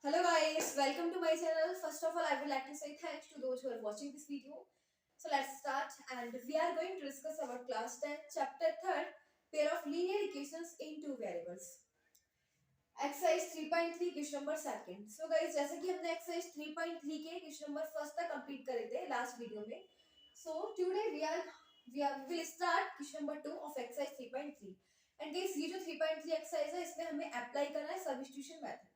Hello guys, welcome to my channel. First of all, I would like to say thanks to those who are watching this video. So let's start, and we are going to discuss our class 10 chapter 3rd, pair of linear equations in two variables. Exercise 3.3 question number second. So guys, जैसे कि हमने exercise 3.3 के question number first तक complete करे थे last video में. So today we will start question number 2 of exercise 3.3. And guys, ये जो 3.3 एक्सरसाइज है इसमें हमें अप्लाई करना है सब्स्टिट्यूशन मेथड.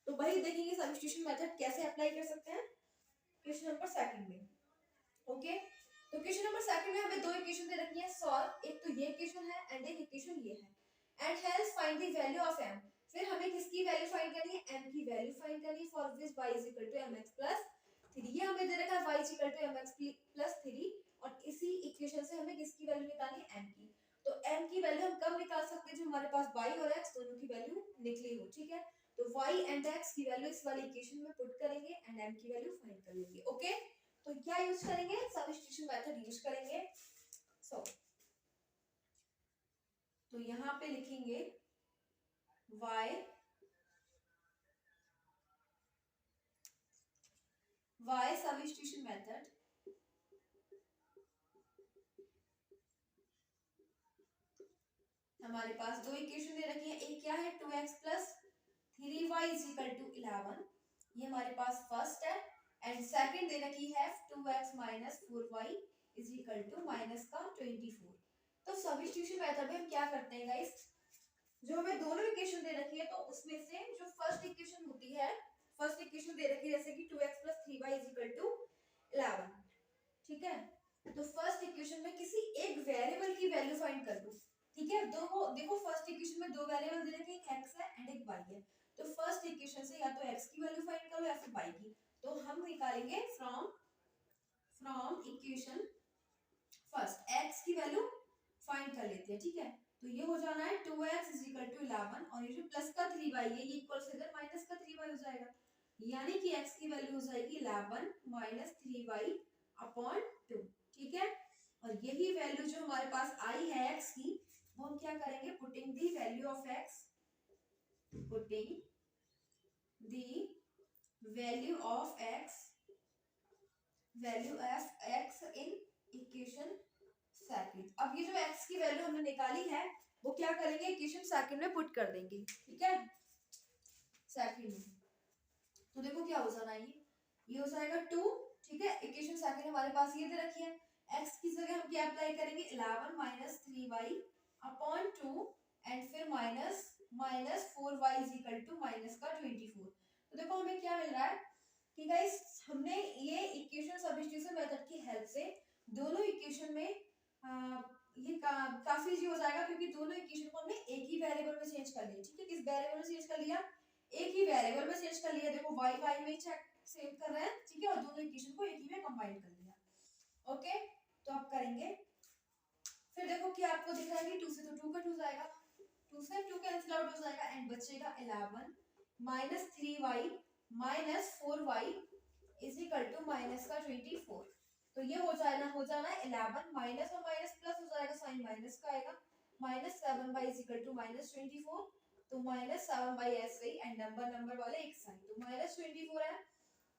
तो वही देखेंगे सब्स्टिट्यूशन मेथड कैसे अप्लाई कर सकते हैं क्वेश्चन नंबर सेकंड में. ओके, तो क्वेश्चन नंबर सेकंड में हमें दो इक्वेशन दे रखी है सॉल्व. एक तो ये इक्वेशन है एंड एक इक्वेशन ये है. And hence find the value of m. फिर हमें किसकी वैल्यू फाइंड करनी है? m की वैल्यू फाइंड करनी है for which y mx plus 3. ये हमें दे रखा है y mx plus 3 और इसी इक्वेशन से हमें किसकी वैल्यू निकालनी है? m की. तो m की वैल्यू हम कब निकाल सकते हैं? जब हमारे पास y और x दोनों की वैल्यू निकली हो. ठीक है, तो y एंड x की वैल्यू इस वाली इक्वेशन में पुट करेंगे एंड m की वैल्यू फाइंड कर लेंगे. ओके, तो क्या यूज करेंगे? सब्स्टिट्यूशन मेथड यूज करेंगे. सो तो यहां पे लिखेंगे y सब्स्टिट्यूशन मेथड हमारे पास दो इक्वेशन दे रखी है. एक क्या है? 2x plus 3y is equal to 11. ये हमारे पास फर्स्ट है. एंड सेकंड दे रखी है 2x minus 4y is equal to minus का 24. तो सब्स्टिट्यूशन मेथड में हम क्या करते हैं गाइस? जो हमें दोनों इक्वेशन दे रखी है तो उसमें से जो फर्स्ट इक्वेशन होती है, फर्स्ट इक्वेशन दे रखी है जैसे कि 2x plus 3y is equal to 11. ठीक है, तो फर्स्ट इक्वेशन में किसी एक वेरिएबल की वैल्यू फाइंड कर दो. ठीक है, देखो फर्स्ट इक्वेशन में दो वेरिएबल दे रखे हैं, एक x है एंड एक y है. तो फर्स्ट इक्वेशन से या तो x की वैल्यू फाइंड करो या फिर y की. तो हम निकालेंगे फ्रॉम इक्वेशन फर्स्ट x की वैल्यू फाइंड कर लेते हैं. ठीक है, तो ये हो जाना है 2x is equal to 11 और ये जो प्लस का 3y है ये इक्वल से इधर माइनस का 3y हो जाएगा. यानी कि x की वैल्यू हो जाएगी 11 माइनस 3y अपॉन 2. ठीक है, और यही वैल्यू जो हमारे पास आई है x की वो हम क्या करेंगे? Putting the value of x in equation second. अब ये जो x की वैल्यू हमने निकाली है वो क्या करेंगे? इक्वेशन सेकंड में पुट कर देंगे. ठीक है, सेकंड में तो देखो क्या हो जाना है, ये हो जाएगा 2. ठीक है, इक्वेशन सेकंड हमारे पास ये दे रखी है. x की जगह हम क्या अप्लाई करेंगे? 11 माइनस 3y अपॉन 2 एंड फिर minus 4y is equal to minus का 24. तो देखो हमें क्या मिल रहा है कि गाइस हमने ये इक्वेशन सब्स्टिट्यूशन मेथड की हेल्प से दोनों इक्वेशन में ये काफी इजी हो जाएगा क्योंकि दोनों इक्वेशन को हमने एक ही वेरिएबल में चेंज कर लिया. ठीक है, किस वेरिएबल में चेंज कर लिया? एक ही वेरिएबल में चेंज कर लिया. देखो y में चेक सेव कर रहे हैं. ठीक है, और दोनों इक्वेशन को एक ही में कंबाइन कर लिया. ओके, तो आप करेंगे. फिर देखो कि आपको दिख रहा है कि 2 से तो 2 कट हो जाएगा, 2 से 2 कैंसिल आउट हो जाएगा एंड बचेगा 11 minus 3y minus 4y is equal to minus का 24. तो ये हो जाना है 11 माइनस और माइनस प्लस हो जाएगा, साइन माइनस का आएगा. Minus 7y is equal to minus 24. तो माइनस 7y ऐसे ही एंड नंबर वाले एक साइन. तो माइनस 24 है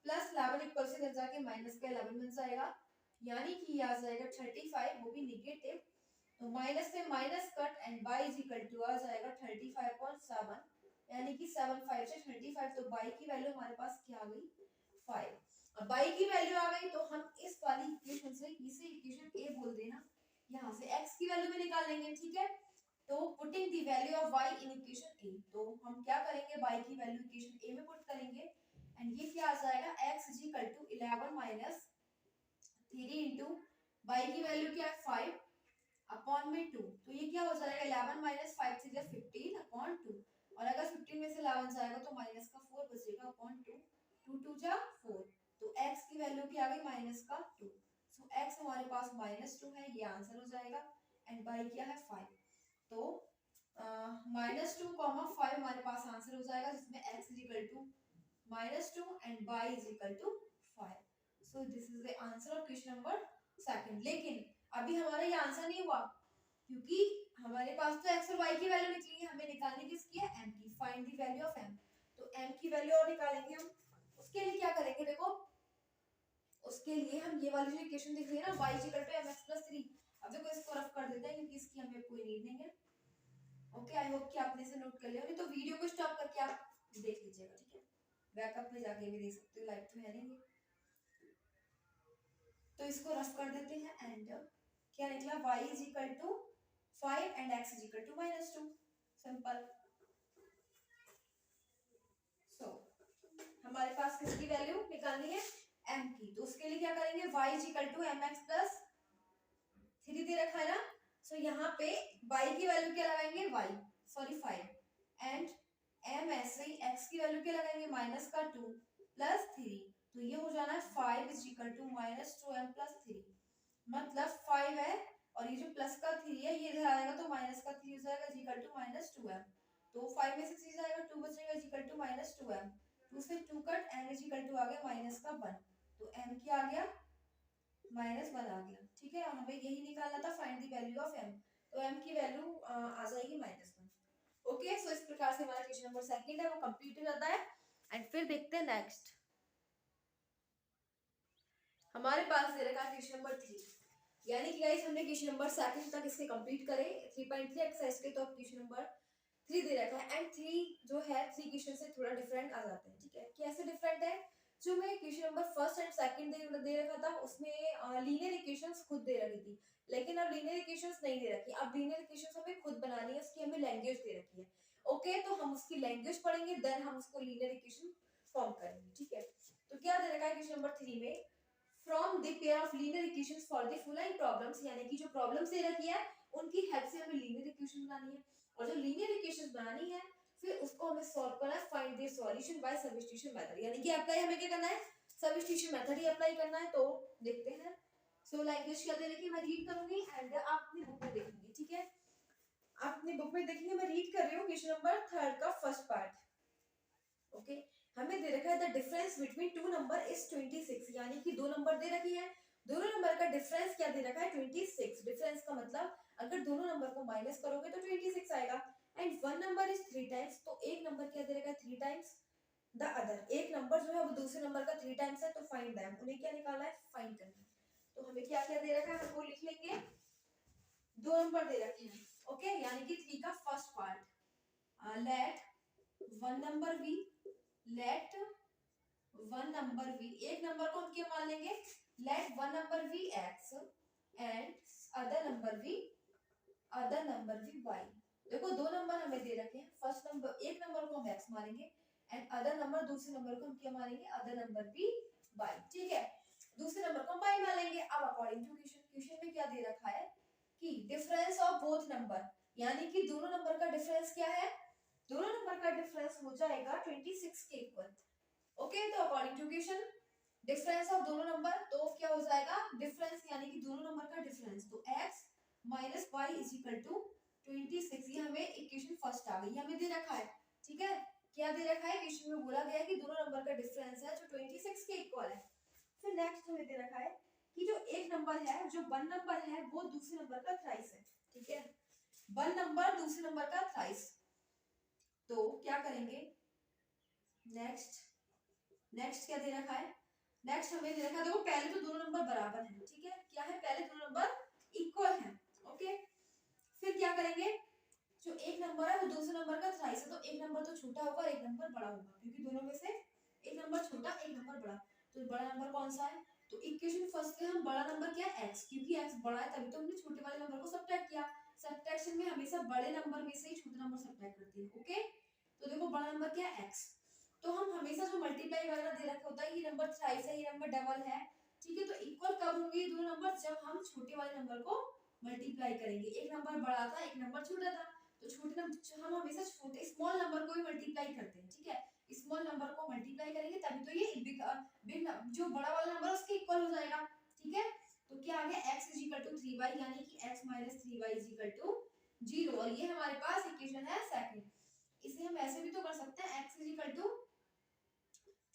प्लस 11 इक्वल से इधर जाके माइनस का 11 बन जाएगा. यानी कि ये आ जाएगा 35, वो भी निगेटिव. तो माइनस से minus cut and y is equal to आ जाएगा 35.7. यानी कि 7 5 से 35. तो y की वैल्यू हमारे पास क्या आ गई? 5. अब y की वैल्यू आ गई तो हम इस वाली इक्वेशन से इसे इक्वेशन a बोल देना, यहाँ से x की वैल्यू भी निकाल लेंगे. ठीक है, तो putting the value of y in equation a. तो हम क्या करेंगे? y की वैल्यू इक्वेशन a में पुट करेंगे एंड ये क्या आ जाएगा? x is equal to 11 minus 3 into y की वैल्यू क्या है? 5 अपॉन में 2. तो ये क्या हो जाएगा? 11 माइनस 5 से 15 अपॉन 2. और अगर 15 में से 11 जाएगा तो माइनस का 4 बचेगा अपॉन 2. 2 2 जा 4. तो x की वैल्यू क्या आ गई? माइनस का 2. सो x हमारे पास माइनस 2 है, ये आंसर हो जाएगा. एंड y क्या है? 5. तो माइनस 2 कॉमा 5 हमारे पास आंसर हो जाएगा जिसमें x is equal to minus 2 and y is equal to 5. So this is the answer of question number second. लेकिन अभी हमारा ये आंसर नहीं हुआ क्योंकि हमारे पास तो x और y की वैल्यू निकली है. हमें निकालनी किसकी है? m की. Find the value of m. तो m की वैल्यू और निकालेंगे हम। उसके लिए क्या करेंगे, देखो उसके लिए हम ये वाली जो इक्वेशन दिख रही है ना y equal to mx plus 3, अब देखो इसको रफ कर देते हैं क्योंकि इसकी हमें कोई नीड नहीं है। ओके, आई होप कि आपने इसे नोट कर लिया, नहीं तो वीडियो को स्टॉप करके आप देख लीजिएगा, ठीक है, बैकअप में जाके भी देख सकते हो, लाइव तो है नहीं। तो इसको रफ कर देते हैं एंड क्या निकला, y is equal to 5 and x is equal to -2, simple. So हमारे पास किसकी वैल्यू निकालनी है, m की, तो उसके लिए क्या करेंगे, y is equal to mx plus 3 दे रखा है ना, सो यहाँ पे y की वैल्यू क्या लगाएंगे, y सॉरी 5 एंड m ऐसे ही x की वैल्यू क्या लगाएंगे, माइनस का 2 प्लस 3, तो ये हो जाना है 5 is equal to -2m plus 3, मतलब 5 है और ये जो प्लस का 3 है ये इधर आएगा तो माइनस का 3 हो जाएगा इज इक्वल टू -2m, तो 5 में से 3 जाएगा 2 बचेगा इज इक्वल टू -2m, 2 से 2 cut m is equal to आ गया माइनस का 1, तो m क्या आ गया, -1 आ गया, ठीक है, हमें यही निकालना था, find the value of m, तो m की वैल्यू आ जाएगी -1। ओके, सो इस प्रकार से हमारा क्वेश्चन नंबर सेकंड है वो कंप्लीट हो जाता है। एंड फिर देखते हैं नेक्स्ट, हमारे पास दे रखा है क्वेश्चन नंबर 3, यानी कि गाइस हमने क्वेश्चन नंबर सेकंड तक इसके कंप्लीट करे 3.3 एक्सरसाइज के, तो अब क्वेश्चन नंबर 3 दे रखा है एंड 3 जो है 3 क्वेश्चन से थोड़ा डिफरेंट आ जाते हैं, ठीक है, कैसे डिफरेंट है, जो मैं question number first and second दे रखा था उसमें लीनियर इक्वेशंस खुद दे रखी थी, लेकिन अब लीनियर इक्वेशंस नहीं दे रखी, अब लीनियर इक्वेशंस हमें खुद बनानी है, उसकी हमें लैंग्वेज दे रखी है। ओके, तो हम उसकी लैंग्वेज पढ़ेंगे देन हम उसको लीनियर इक्वेशन फॉर्म करेंगे, ठीक है। तो क्या दे रखा है क्वेश्चन नंबर 3 में, from the pair of linear equations for the following problems, यानी कि जो प्रॉब्लम्स दे रखी है उनकी हेल्प से हमें लीनियर इक्वेशन बनानी है, और जो लीनियर इक्वेशन बनानी है फिर उसको हमें सॉल्व करना है, find the solution bye substitution method, यानी कि अप्लाई हमें क्या करना है, सब्स्टिट्यूशन मेथड ही अप्लाई करना है। तो देखते हैं, सो लैंग्वेज क्या दे रखी है, मैं रीड करूंगी एंड आप अपनी बुक में देखेंगे, ठीक है, आप अपनी बुक में देखेंगे, मैं रीड कर रही हूँ क्वेश्चन नंबर 3 का फर्स्ट पार्ट। ओके, हमें दे रखा है the difference between two number is 26, यानी कि दो नंबर दे रखी है, दोनों नंबर का डिफरेंस क्या दे रखा है 26, डिफरेंस का मतलब अगर दोनों नंबर को माइनस करोगे तो 26 आएगा, and one number is 3 times, तो एक नंबर क्या दे रखा है 3 टाइम्स द अदर, एक नंबर जो है वो दूसरे नंबर का 3 टाइम्स है, तो फाइंड देम, उन्हें क्या निकालना है, फाइंड करना है। तो हमें क्या क्या दे रखा है, हम वो लिख लेंगे, दो नंबर दे रखे हैं, ओके, यानी कि 3 का first part, let one number B, let one number v, एक नंबर को हम क्या मान लेंगे, let one number v x and other number v y। देखो दो नंबर हमें दे रखे हैं, फर्स्ट नंबर एक नंबर को हम x मानेंगे एंड अदर नंबर दूसरे नंबर को हम क्या मानेंगे, अदर नंबर v y, ठीक है, दूसरे नंबर को हम y मान लेंगे। अब अकॉर्डिंग टू क्वेश्चन में क्या दे रखा है कि डिफरेंस ऑफ बोथ नंबर, यानी कि दोनों नंबर का डिफरेंस क्या है, दोनों नंबर का डिफरेंस हो जाएगा 26 के इक्वल। ओके, तो according to question difference of दोनों नंबर, तो क्या हो जाएगा, डिफरेंस यानी कि दोनों नंबर का डिफरेंस, तो x minus y is equal to 26, ये हमें इक्वेशन फर्स्ट आ गई, हमें दे रखा है, ठीक है, क्या दे रखा है, क्वेश्चन में बोला गया है कि दोनों नंबर का डिफरेंस है जो 26 के इक्वल है। फिर नेक्स्ट हमें दे रखा है कि जो एक नंबर है, जो वन नंबर है वो दूसरे नंबर का थ्राइस है, ठीक है, वन नंबर दूसरे नंबर का थ्राइस, तो क्या करेंगे, नेक्स्ट क्या दे रखा है, नेक्स्ट हमें दे रखा है, देखो पहले तो दोनों नंबर बराबर हैं, ठीक है, क्या है, पहले दोनों नंबर इक्वल हैं, ओके, फिर क्या करेंगे, जो एक नंबर है वो दूसरे नंबर का थ्राइस है, तो एक नंबर तो छोटा होगा और एक नंबर बड़ा होगा, क्योंकि दोनों में से एक नंबर छोटा एक नंबर बड़ा, तो बड़ा नंबर कौन सा है, तो इक्वेशन फर्स्ट से हम बड़ा नंबर क्या है x, क्योंकि x बड़ा है तभी तो हमने छोटे वाले नंबर को सब्ट्रैक्ट किया, सब्ट्रैक्शन में हमेशा बड़े नंबर में से ही छोटे नंबर सब्ट्रैक्ट करते हैं, ओके, तो देखो बड़ा नंबर क्या है x, तो हम हमेशा जो मल्टीप्लाई वगैरह दे रखा होता है, ये नंबर थ्राइस है, ये नंबर डबल है, ठीक है, तो इक्वल कब होंगे ये दोनों नंबर, जब हम छोटे वाले नंबर को मल्टीप्लाई करेंगे, एक नंबर बड़ा था एक नंबर छोटा था, तो छोटे नंबर हम हमेशा छोटे स्मॉल नंबर को भी मल्टीप्लाई करते हैं, ठीक है, स्मॉल नंबर को मल्टीप्लाई करेंगे तभी तो ये बिग जो बड़ा वाला नंबर उसके इक्वल हो जाएगा, ठीक है, तो क्या आ गया x is equal to 3y, यानी कि x minus 3y is equal to 0, और ये हमारे पास इक्वेशन है सेकंड। इसे हम ऐसे भी तो कर सकते हैं, x is equal to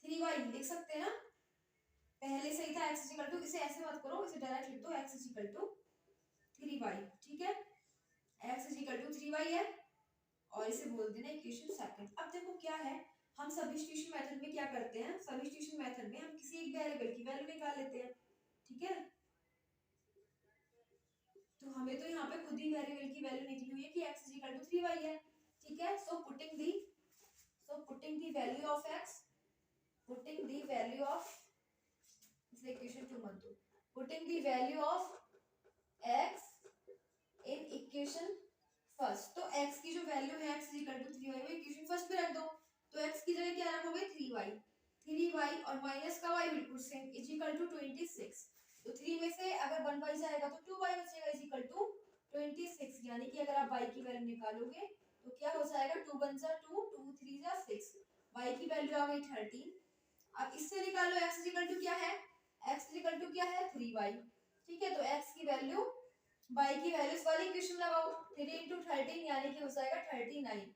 3y लिख सकते हैं ना, पहले सही था x इज इक्वल टू, इसे ऐसे मत करो, इसे डायरेक्ट लिख दो x is equal to 3y, ठीक है, x is equal to 3y है और इसे बोल देना इक्वेशन सेकंड। अब देखो क्या है, हम सब्स्टिट्यूशन मेथड में क्या करते हैं, सब्स्टिट्यूशन मेथड में हम किसी एक वेरिएबल की वैल्यू निकाल लेते हैं, ठीक है। तो हमें तो यहाँ पे खुद ही वेरिएबल की वैल्यू निकली हुई है कि x इक्वल टू 3y है, ठीक है। So putting the value of x, putting the value of, इसे इक्वेशन 2 मत दो, putting the value of x in equation first. तो x की जो वैल्यू है x इक्वल टू 3y वो इक्वेशन फर्स्ट में रख दो। तो x की जगह क्या रखोगे 3y और माइनस का y बिल्कुल सेम इज इक्वल टू 26। तो 3 में से अगर 1y जाएगा तो 2y बचेगा इज इक्वल टू 26, यानी कि अगर आप y की वैल्यू निकालोगे तो क्या हो जाएगा 2 1 जा 2, 2 3 जा 6, y की वैल्यू आ गई 13। अब इससे निकालो x इक्वल टू क्या है, x इक्वल टू क्या है 3y, ठीक है। तो x की वैल्यू y की वैल्यू इस वाली इक्वेशन लगाओ, 3 × 13 यानी कि हो जाएगा 39।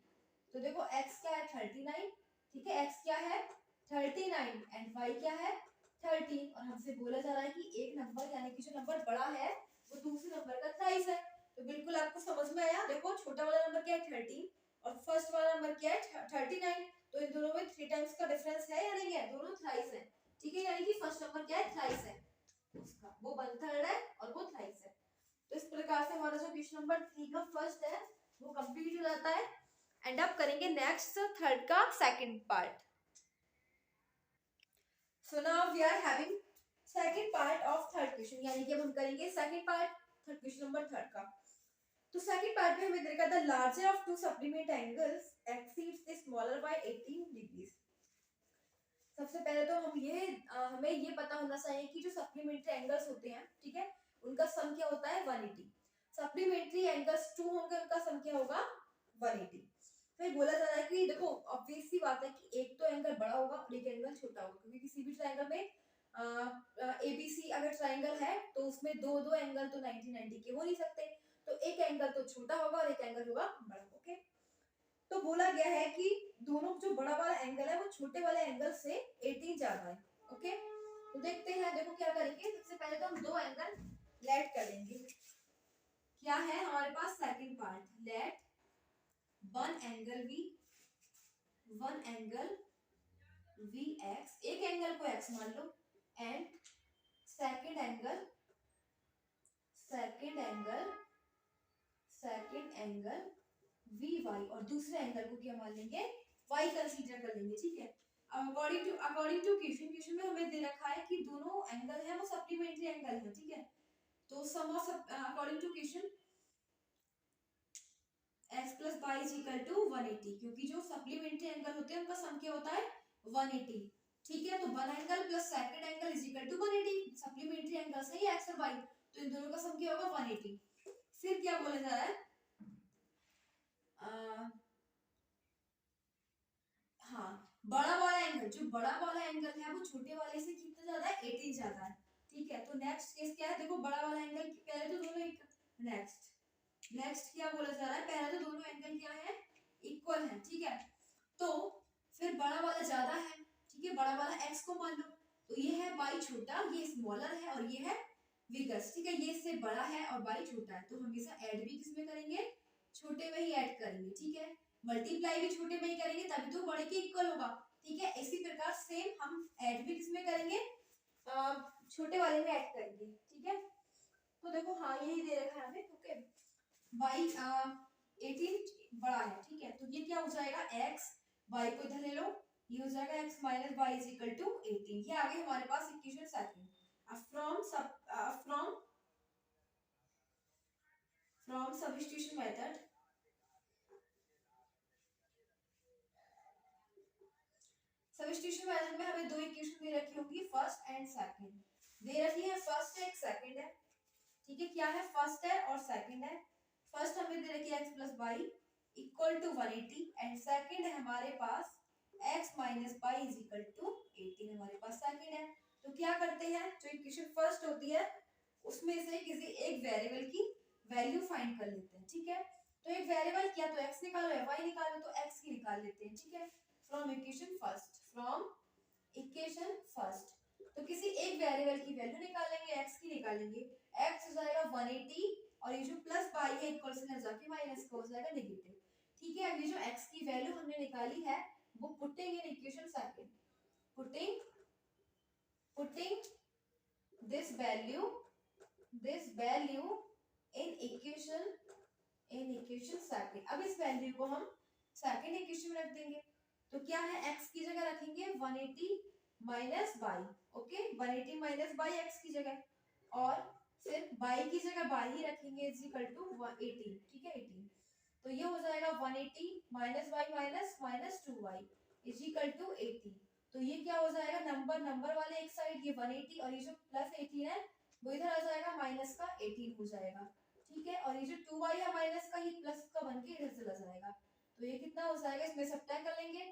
तो देखो x क्या है 39, ठीक है, x क्या है 39 एंड y क्या है 13, और हमसे बोला जा रहा है कि एक नंबर यानी कि जो नंबर बड़ा है वो दूसरे नंबर का थ्राइस है। तो बिल्कुल आपको समझ में आया, देखो छोटा वाला नंबर क्या है 13 और फर्स्ट वाला नंबर क्या है 39, तो इन दोनों में 3 टाइम्स का डिफरेंस है या नहीं है, दोनों थ्राइस है, ठीक है। यानी कि फर्स्ट नंबर क्या है थ्राइस है उसका, वो 1/3 है और वो थ्राइस है। तो इस प्रकार से हमारा जो क्वेश्चन नंबर 3 का फर्स्ट है वो कंप्लीट हो जाता है। एंड अब करेंगे नेक्स्ट थर्ड का second part. So now we are having second part of third question, यानी कि अब हम करेंगे second part third question number third का। तो सेकंड पार्ट में हमें देखा the larger of two supplement angles exceeds the smaller by 18 degrees. सबसे पहले तो हमें ये पता होना चाहिए कि जो सप्लीमेंट्री एंगल्स होते हैं, ठीक है, उनका सम क्या होता है 180। सप्लीमेंट्री एंगल्स 2 होंगे, उनका सम क्या होगा 180। फिर बोला जा रहा है कि देखो ऑब्वियस सी बात है कि एक तो एंगल बड़ा होगा और एक एंगल छोटा होगा, क्योंकि किसी भी ट्रायंगल में एबीसी अगर ट्रायंगल है तो उसमें दो दो एंगल तो 90 90 के हो नहीं सकते, तो एक एंगल तो छोटा होगा और एक एंगल होगा बड़ा, ओके। तो बोला गया है कि दोनों जो बड़ा वाला एंगल है वो छोटे वाले एंगल से 18 ज्यादा है, ओके। तो देखते हैं, देखो क्या करेंगे, सबसे पहले तो हम दो एंगल लेट कर देंगे। क्या है हमारे पास second part, let one angle be x, एक एंगल को एक्स मान लो, and second angle be y, और दूसरे एंगल को क्या मान लेंगे वाई कंसीडर कर लेंगे, ठीक है। अकॉर्डिंग टू क्वेश्चन में हमें दे रखा है कि दोनों एंगल है वो सप्लीमेंट्री एंगल है, ठीक है। तो sum of according to question x plus y is equal to 180, क्योंकि जो सप्लीमेंट्री एंगल होते हैं उनका सम क्या होता है 180, ठीक है। तो one angle plus second angle is equal to 180, supplementary angle से ही x और y, तो इन दोनों का सम क्या होगा 180। फिर क्या बोला जा रहा है, हाँ, बड़ा वाला एंगल, जो बड़ा वाला एंगल है वो छोटे वाले से कितना ज्यादा है 18 ज्यादा है, ठीक है। तो नेक्स्ट केस क्या है, देखो बड़ा वाला एंगल पहले तो दोनों नेक्स्ट क्या बोला जा रहा है, पहले तो दोनों एंगल क्या है इक्वल है, ठीक है। तो फिर बड़ा वाला ज्यादा है, ठीक है, बड़ा वाला x को मान लो, तो ये है y छोटा, ये स्मॉलर है और ये है बिगेस्ट, ठीक है। ये इससे बड़ा है और y छोटा है, तो हमेशा ऐड भी किसमें करेंगे छोटे में ही ऐड करेंगे, ठीक है। मल्टीप्लाई भी छोटे में ही करेंगे तभी तो बड़े के इक्वल होगा, ठीक है। इसी प्रकार सेम हम ऐड भी किसमें करेंगे छोटे वाले में ऐड करेंगे, ठीक है। तो देखो हाँ यही दे रखा है हमें, ओके। y 18 बड़ा है, ठीक है, तो ये क्या हो जाएगा x, y को इधर ले लो, ये हो जाएगा x minus y is equal to 18। ये आ गई हमारे पास equation second. From substitution method, substitution method में हमें दो इक्वेशन दे रखी होंगी, फर्स्ट एंड सेकंड दे रखी है, फर्स्ट है एक सेकंड है, ठीक है। क्या है फर्स्ट है और सेकंड है। फर्स्ट हमें दे रखी है x plus y equal to 180 and second है हमारे पास x minus y is equal to 18 हमारे पास सेकंड है। तो क्या करते हैं, जो इक्वेशन फर्स्ट होती है उसमें से किसी एक वेरिएबल की वैल्यू फाइंड कर लेते हैं, ठीक है। तो एक वेरिएबल क्या तो x निकालो या y निकालो, तो x की निकाल लेते हैं, ठीक है। फ्रॉम इक्वेशन फर्स्ट तो किसी एक वेरिएबल की वैल्यू निकालेंगे, x की निकालेंगे, x हो जाएगा 180 और ये जो प्लस y है इक्वल से जाके माइनस का हो जाएगा नेगेटिव, ठीक है। अब ये जो x की वैल्यू हमने निकाली है वो putting in equation second, putting this value in equation second. अब इस वैल्यू को हम सेकंड इक्वेशन में रख देंगे। तो क्या है, x की जगह रखेंगे 180 minus by, okay 180 minus by x की जगह, और फिर y की जगह y ही रखेंगे इज इक्वल टू 18, ठीक है 18। तो ये हो जाएगा 180 minus y minus 2y is equal to 18। तो ये क्या हो जाएगा, नंबर वाले एक साइड ये 180 और ये जो प्लस 18 है वो इधर आ जाएगा, माइनस का 18 हो जाएगा, ठीक है। और ये जो 2y है माइनस का, ये प्लस का बन के इधर चला जाएगा। तो ये कितना हो जाएगा, इसमें सब्ट्रैक्ट कर लेंगे,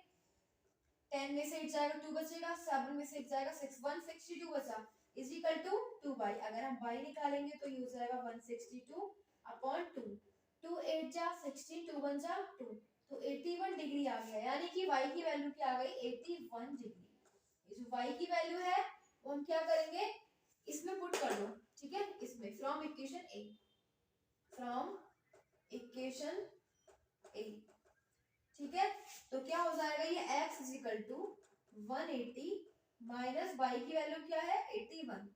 10 में से 8 जाएगा 2 बचेगा, 7 में से 8 जाएगा 6, 162 बचा इज इक्वल टू 2y। अगर हम y निकालेंगे तो ये हो जाएगा 162 अपॉन 2, 2 8 जा 16, 2 1 जा 2, तो 81 डिग्री आ गया, यानी कि y की वैल्यू क्या आ गई 81 डिग्री। ये जो y की वैल्यू है वो हम क्या करेंगे, इसमें पुट कर दो, ठीक है, इसमें फ्रॉम इक्वेशन ए, ठीक है। तो क्या हो जाएगा, ये x is equal to 180 minus y की वैल्यू क्या है 81,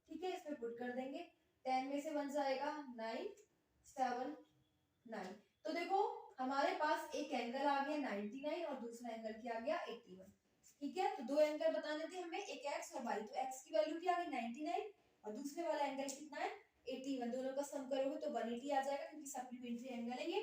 ठीक है, इसमें पुट कर देंगे, 10 में से 1 जाएगा 9, 7 9। तो देखो हमारे पास एक एंगल आ गया 99 और दूसरा एंगल क्या आ गया 81, ठीक है। तो दो एंगल बताने थे हमें, एक x और y। तो x की वैल्यू क्या आ गई 99 और दूसरे वाला एंगल कितना है 81, दोनों का सम करोगे तो 180 आ जाएगा क्योंकि सप्लीमेंट्री एंगल है ये।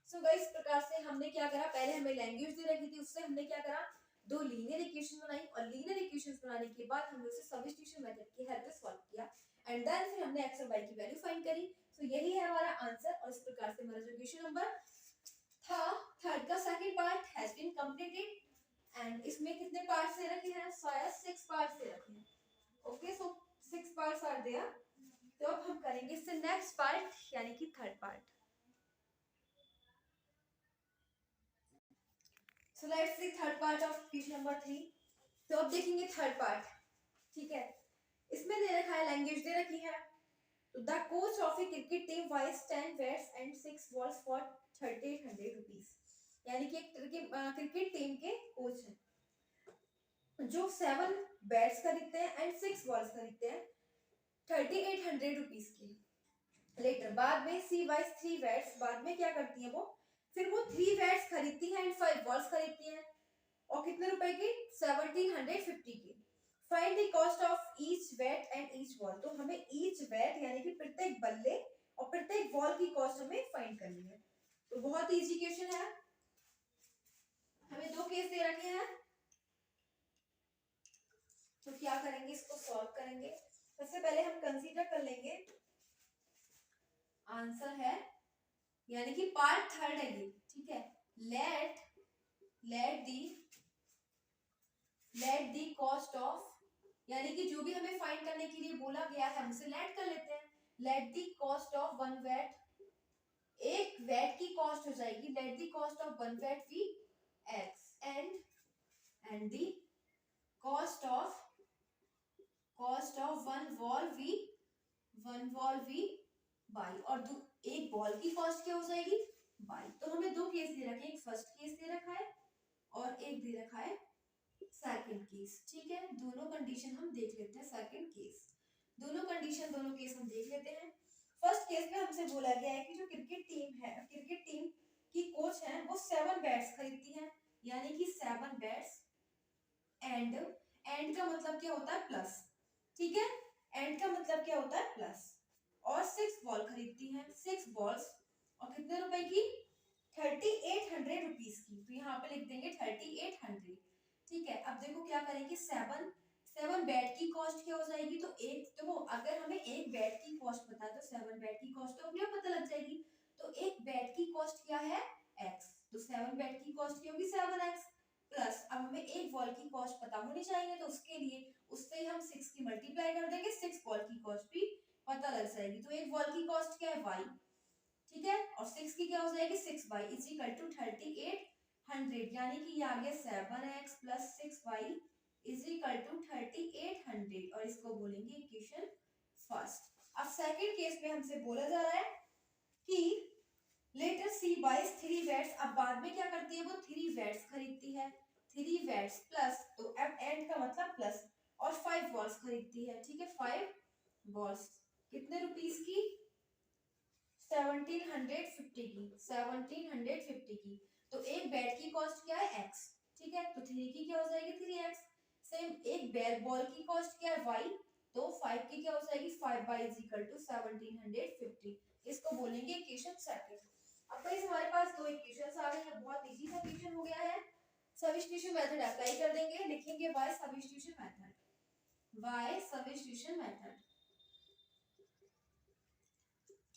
सो गाइस इस प्रकार से हमने क्या करा, पहले हमें लैंग्वेज दे रखी थी, उससे हमने क्या करा, दो लीनियर इक्वेशन बनाई और लीनियर इक्वेशंस बनाने के बाद हमने उसे सब्स्टिट्यूशन मेथड की हेल्प से सॉल्व किया एंड देन फिर हमने x और y की वैल्यू फाइंड करी। सो यही है हमारा आंसर और इस प्रकार से हमारा जो क्वेश्चन नंबर था थर्ड का second part has been completed and इसमें कितने पार्ट से रखे हैं, शायद 6 पार्ट से रखे हैं, okay. So 6 parts are there. तो अब हम करेंगे इससे नेक्स्ट पार्ट यानी कि third part. So let's see third part of question number 3। तो अब देखेंगे थर्ड पार्ट, ठीक है। इसमें दे रखा है, लैंग्वेज दे रखी है, तो the coach of a cricket team buys 10 bats and 6 balls for 3800 rupees, यानी कि एक क्रिकेट टीम के कोच हैं जो 7 बैट्स खरीदते हैं एंड 6 बॉल्स खरीदते हैं 3800 रुपीस की। लेटर बाद में सी बाइज 3 बैट्स, बाद में क्या करती है वो, फिर वो 3 बैट्स खरीदती हैं एंड 5 बॉल्स खरीदती हैं और कितने रुपए की 1750 की। Find the cost of each bat and each ball, तो हमें ईच बैट यानी कि प्रत्येक बल्ले और प्रत्येक बॉल की कॉस्ट हमें फाइंड करनी है। तो बहुत इजी क्वेश्चन है, हमें दो केस दे रखे हैं, तो क्या करेंगे, इसको सॉल्व करेंगे। सबसे पहले हम कंसीडर कर लेंगे, आंसर है यानी कि पार्ट थर्ड है ये, ठीक है। लेट दी कॉस्ट ऑफ, यानी कि जो भी हमें फाइंड करने के लिए बोला गया है हम उसे लेट कर लेते हैं। Let the cost of 1 bat, एक वैट की कॉस्ट हो जाएगी, let the cost of 1 bat be x and the cost of 1 ball be y, और एक बॉल की कॉस्ट क्या हो जाएगी बाई। तो हमें दो केस दे रखे हैं, एक फर्स्ट केस दे रखा है और एक दे रखा है सेकंड केस, ठीक है। दोनों कंडीशन हम देख लेते हैं, सेकंड केस, दोनों केस हम देख लेते हैं। फर्स्ट केस में हमसे बोला गया है कि जो क्रिकेट टीम की कोच है वो 7 बैट्स खरीदती है, यानी कि 7 बैट्स एंड का मतलब क्या होता है प्लस, ठीक है, एंड का मतलब क्या होता है प्लस, और 6 बॉल खरीदती हैं, 6 बॉल्स और कितने रुपए की 3800 रुपीस की। तो यहाँ पे लिख देंगे 3800, ठीक है। अब देखो क्या करेंगे, 7 बैट की कॉस्ट क्या हो जाएगी, तो एक देखो अगर हमें एक बैट की कॉस्ट पता है तो 7 बैट की कॉस्ट तो अपने आप पता लग जाएगी। तो एक बैट की कॉस्ट क्या है x, तो 7 बैट की कॉस्ट क्या होगी 7x प्लस, अब हमें एक बॉल की कॉस्ट पता होनी चाहिए तो उसके लिए उससे हम 6 की मल्टीप्लाई कर देंगे, 6 बॉल की कॉस्ट भी पता लग जाएगी। तो एक बॉल की कॉस्ट क्या है y, ठीक है, और 6 की क्या हो जाएगी 6y इज इक्वल टू 3800, यानी कि ये आ गया 7x plus 6y is equal to 3800 और इसको बोलेंगे इक्वेशन फर्स्ट। अब सेकंड केस में हमसे बोला जा रहा है कि लेटर सी बाइज 3 बैट्स, अब बाद में क्या करती है वो 3 बैट्स खरीदती है 3 बैट्स प्लस, तो अब एंड का मतलब प्लस, और 5 बॉल्स खरीदती है, ठीक है, 5 बॉल्स कितने रुपीस की, 1750 की, 1750 की। तो एक बैट की कॉस्ट क्या है x, ठीक है, तो 3 की क्या हो जाएगी 3x। सेम एक बैट बॉल की कॉस्ट क्या है y, तो 5 की क्या हो जाएगी 5y इज इक्वल टू 1750। इसको बोलेंगे इक्वेशन सेकंड। अब गाइस हमारे पास दो इक्वेशंस आ गए हैं, बहुत इजी सा इक्वेशन हो गया है। सब्स्टिट्यूशन मेथड अप्लाई कर देंगे, लिखेंगे by substitution method, by substitution method.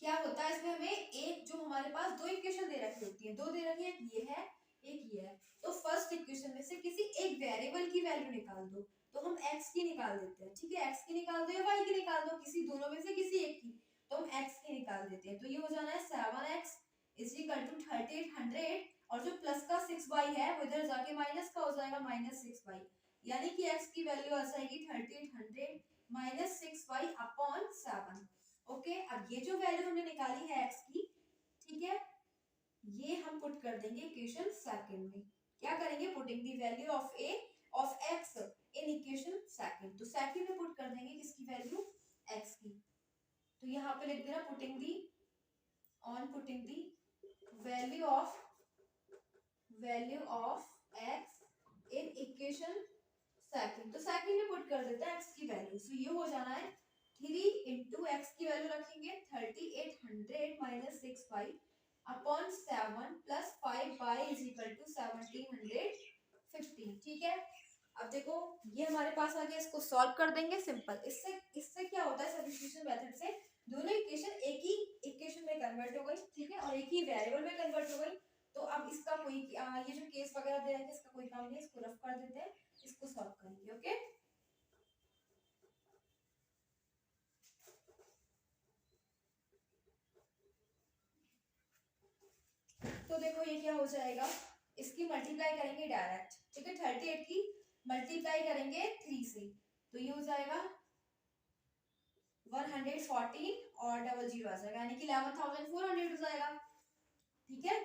क्या होता है इसमें, हमें एक जो हमारे पास दो इक्वेशन दे रखी होती है, दो दे रखी है, एक ये है एक ये है, तो फर्स्ट इक्वेशन में से किसी एक वेरिएबल की वैल्यू निकाल दो, तो हम x की निकाल देते हैं, ठीक है, x की निकाल दो या y की निकाल दो, किसी दोनों में से किसी एक की, तो हम x की निकाल देते हैं, तो ये हो जाना है 7x इज इक्वल टू 3800, और जो प्लस का 6y है वो इधर जाके माइनस का हो जाएगा -6y, यानी कि x की वैल्यू आ जाएगी 3800 माइनस 6y अपॉन 7। ओके, अब ये जो वैल्यू हमने निकाली है x की, ठीक है, ये हम पुट कर देंगे इक्वेशन सेकंड में। क्या करेंगे, putting the value of a of x in equation second, तो सेकंड में पुट कर देंगे किसकी वैल्यू, x की। तो यहाँ पे लिख देना putting the value of x in equation second, तो सेकंड में पुट कर देते हैं x की वैल्यू, सो ये हो जाना है 3 इंटू एक्स की वैल्यू रखेंगे 3800 minus 6y upon 7 plus 5y is equal to 1750, ठीक है। अब देखो ये हमारे पास आ गया, इसको सॉल्व कर देंगे, सिंपल। इससे इससे क्या होता है, सब्स्टिट्यूशन मेथड से दोनों इक्वेशन एक ही इक्वेशन में कन्वर्ट हो गई, ठीक है, और एक ही वेरिएबल में कन्वर्ट हो गई। तो अब इसका कोई ये जो केस वगैरह दे रहे हैं इसका कोई काम नहीं, इसको रफ कर देते हैं, इसको सॉल्व करेंगे। ओके, तो देखो ये क्या हो जाएगा, इसकी मल्टीप्लाई करेंगे डायरेक्ट, ठीक है, 38 की मल्टीप्लाई करेंगे 3 से, तो ये हो जाएगा 114 और डबल जीरो आ जाएगा, यानी कि 11,400 हो जाएगा, ठीक है,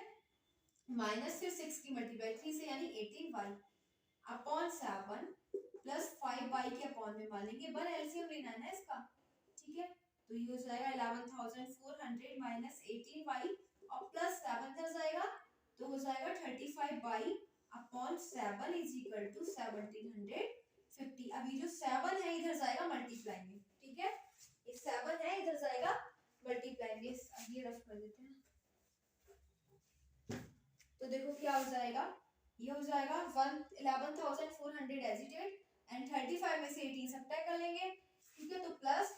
माइनस फिर 6 की मल्टीप्लाई 3 से, यानी 18y अपॉन 7 प्लस 5y के अपॉन में मानेंगे 1, एलसीएम लेना है ना इसका, ठीक है, तो ये हो जाएगा 11,400 माइनस 18y और प्लस 7 इधर जाएगा, तो हो जाएगा 35y upon 7 is equal to 1750। अब ये जो 7 है इधर जाएगा मल्टीप्लाई में, ठीक है, ये 7 है इधर जाएगा मल्टीप्लाई में, अब ये रफ कर देते हैं, तो देखो क्या हो जाएगा, ये हो जाएगा 11,400 एज इट इज एंड 35 में से 18 सब्ट्रैक्ट कर लेंगे, ठीक है, तो plus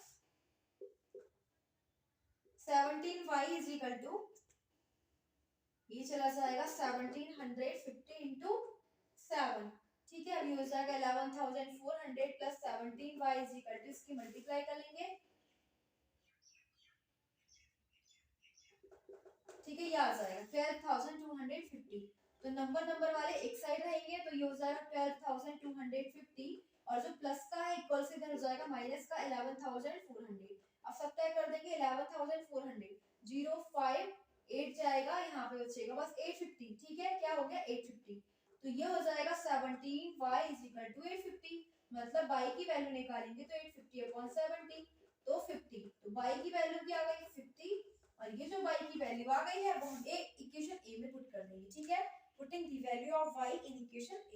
17y is equal to, ये चला जाएगा 1750 इंटू 7, ठीक है, अभी हो जाएगा 11,400 plus 17y is equal to, इसकी मल्टीप्लाई कर लेंगे, ठीक है, ये आ जाएगा 12,250, तो नंबर वाले एक साइड रहेंगे, तो ये हो जाएगा 12,250, और जो प्लस का है इक्वल से इधर हो जाएगा माइनस का 11,400, अब सब्ट्रैक्ट कर देंगे 11,400, 0 5 8 जाएगा, यहाँ पे बचेगा बस 850, ठीक है, क्या हो गया 850, तो ये हो जाएगा 17y इज इक्वल टू 850, मतलब y की वैल्यू निकालेंगे तो 850 अपॉन 70, तो 50, तो y की वैल्यू क्या आ गई 50, और ये जो y की वैल्यू आ गई है वो हम इक्वेशन ए में पुट कर देंगे, ठीक है, putting the value of y in equation A.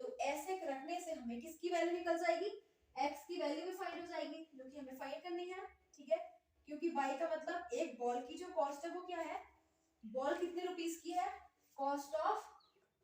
तो ऐसे रखने से हमें किसकी वैल्यू निकल जाएगी, x की वैल्यू भी फाइंड हो जाएगी, जो कि हमें फाइंड करनी है, ठीक है, क्योंकि y का मतलब एक बॉल की जो कॉस्ट है वो क्या है, बॉल कितने रुपीस की है, कॉस्ट ऑफ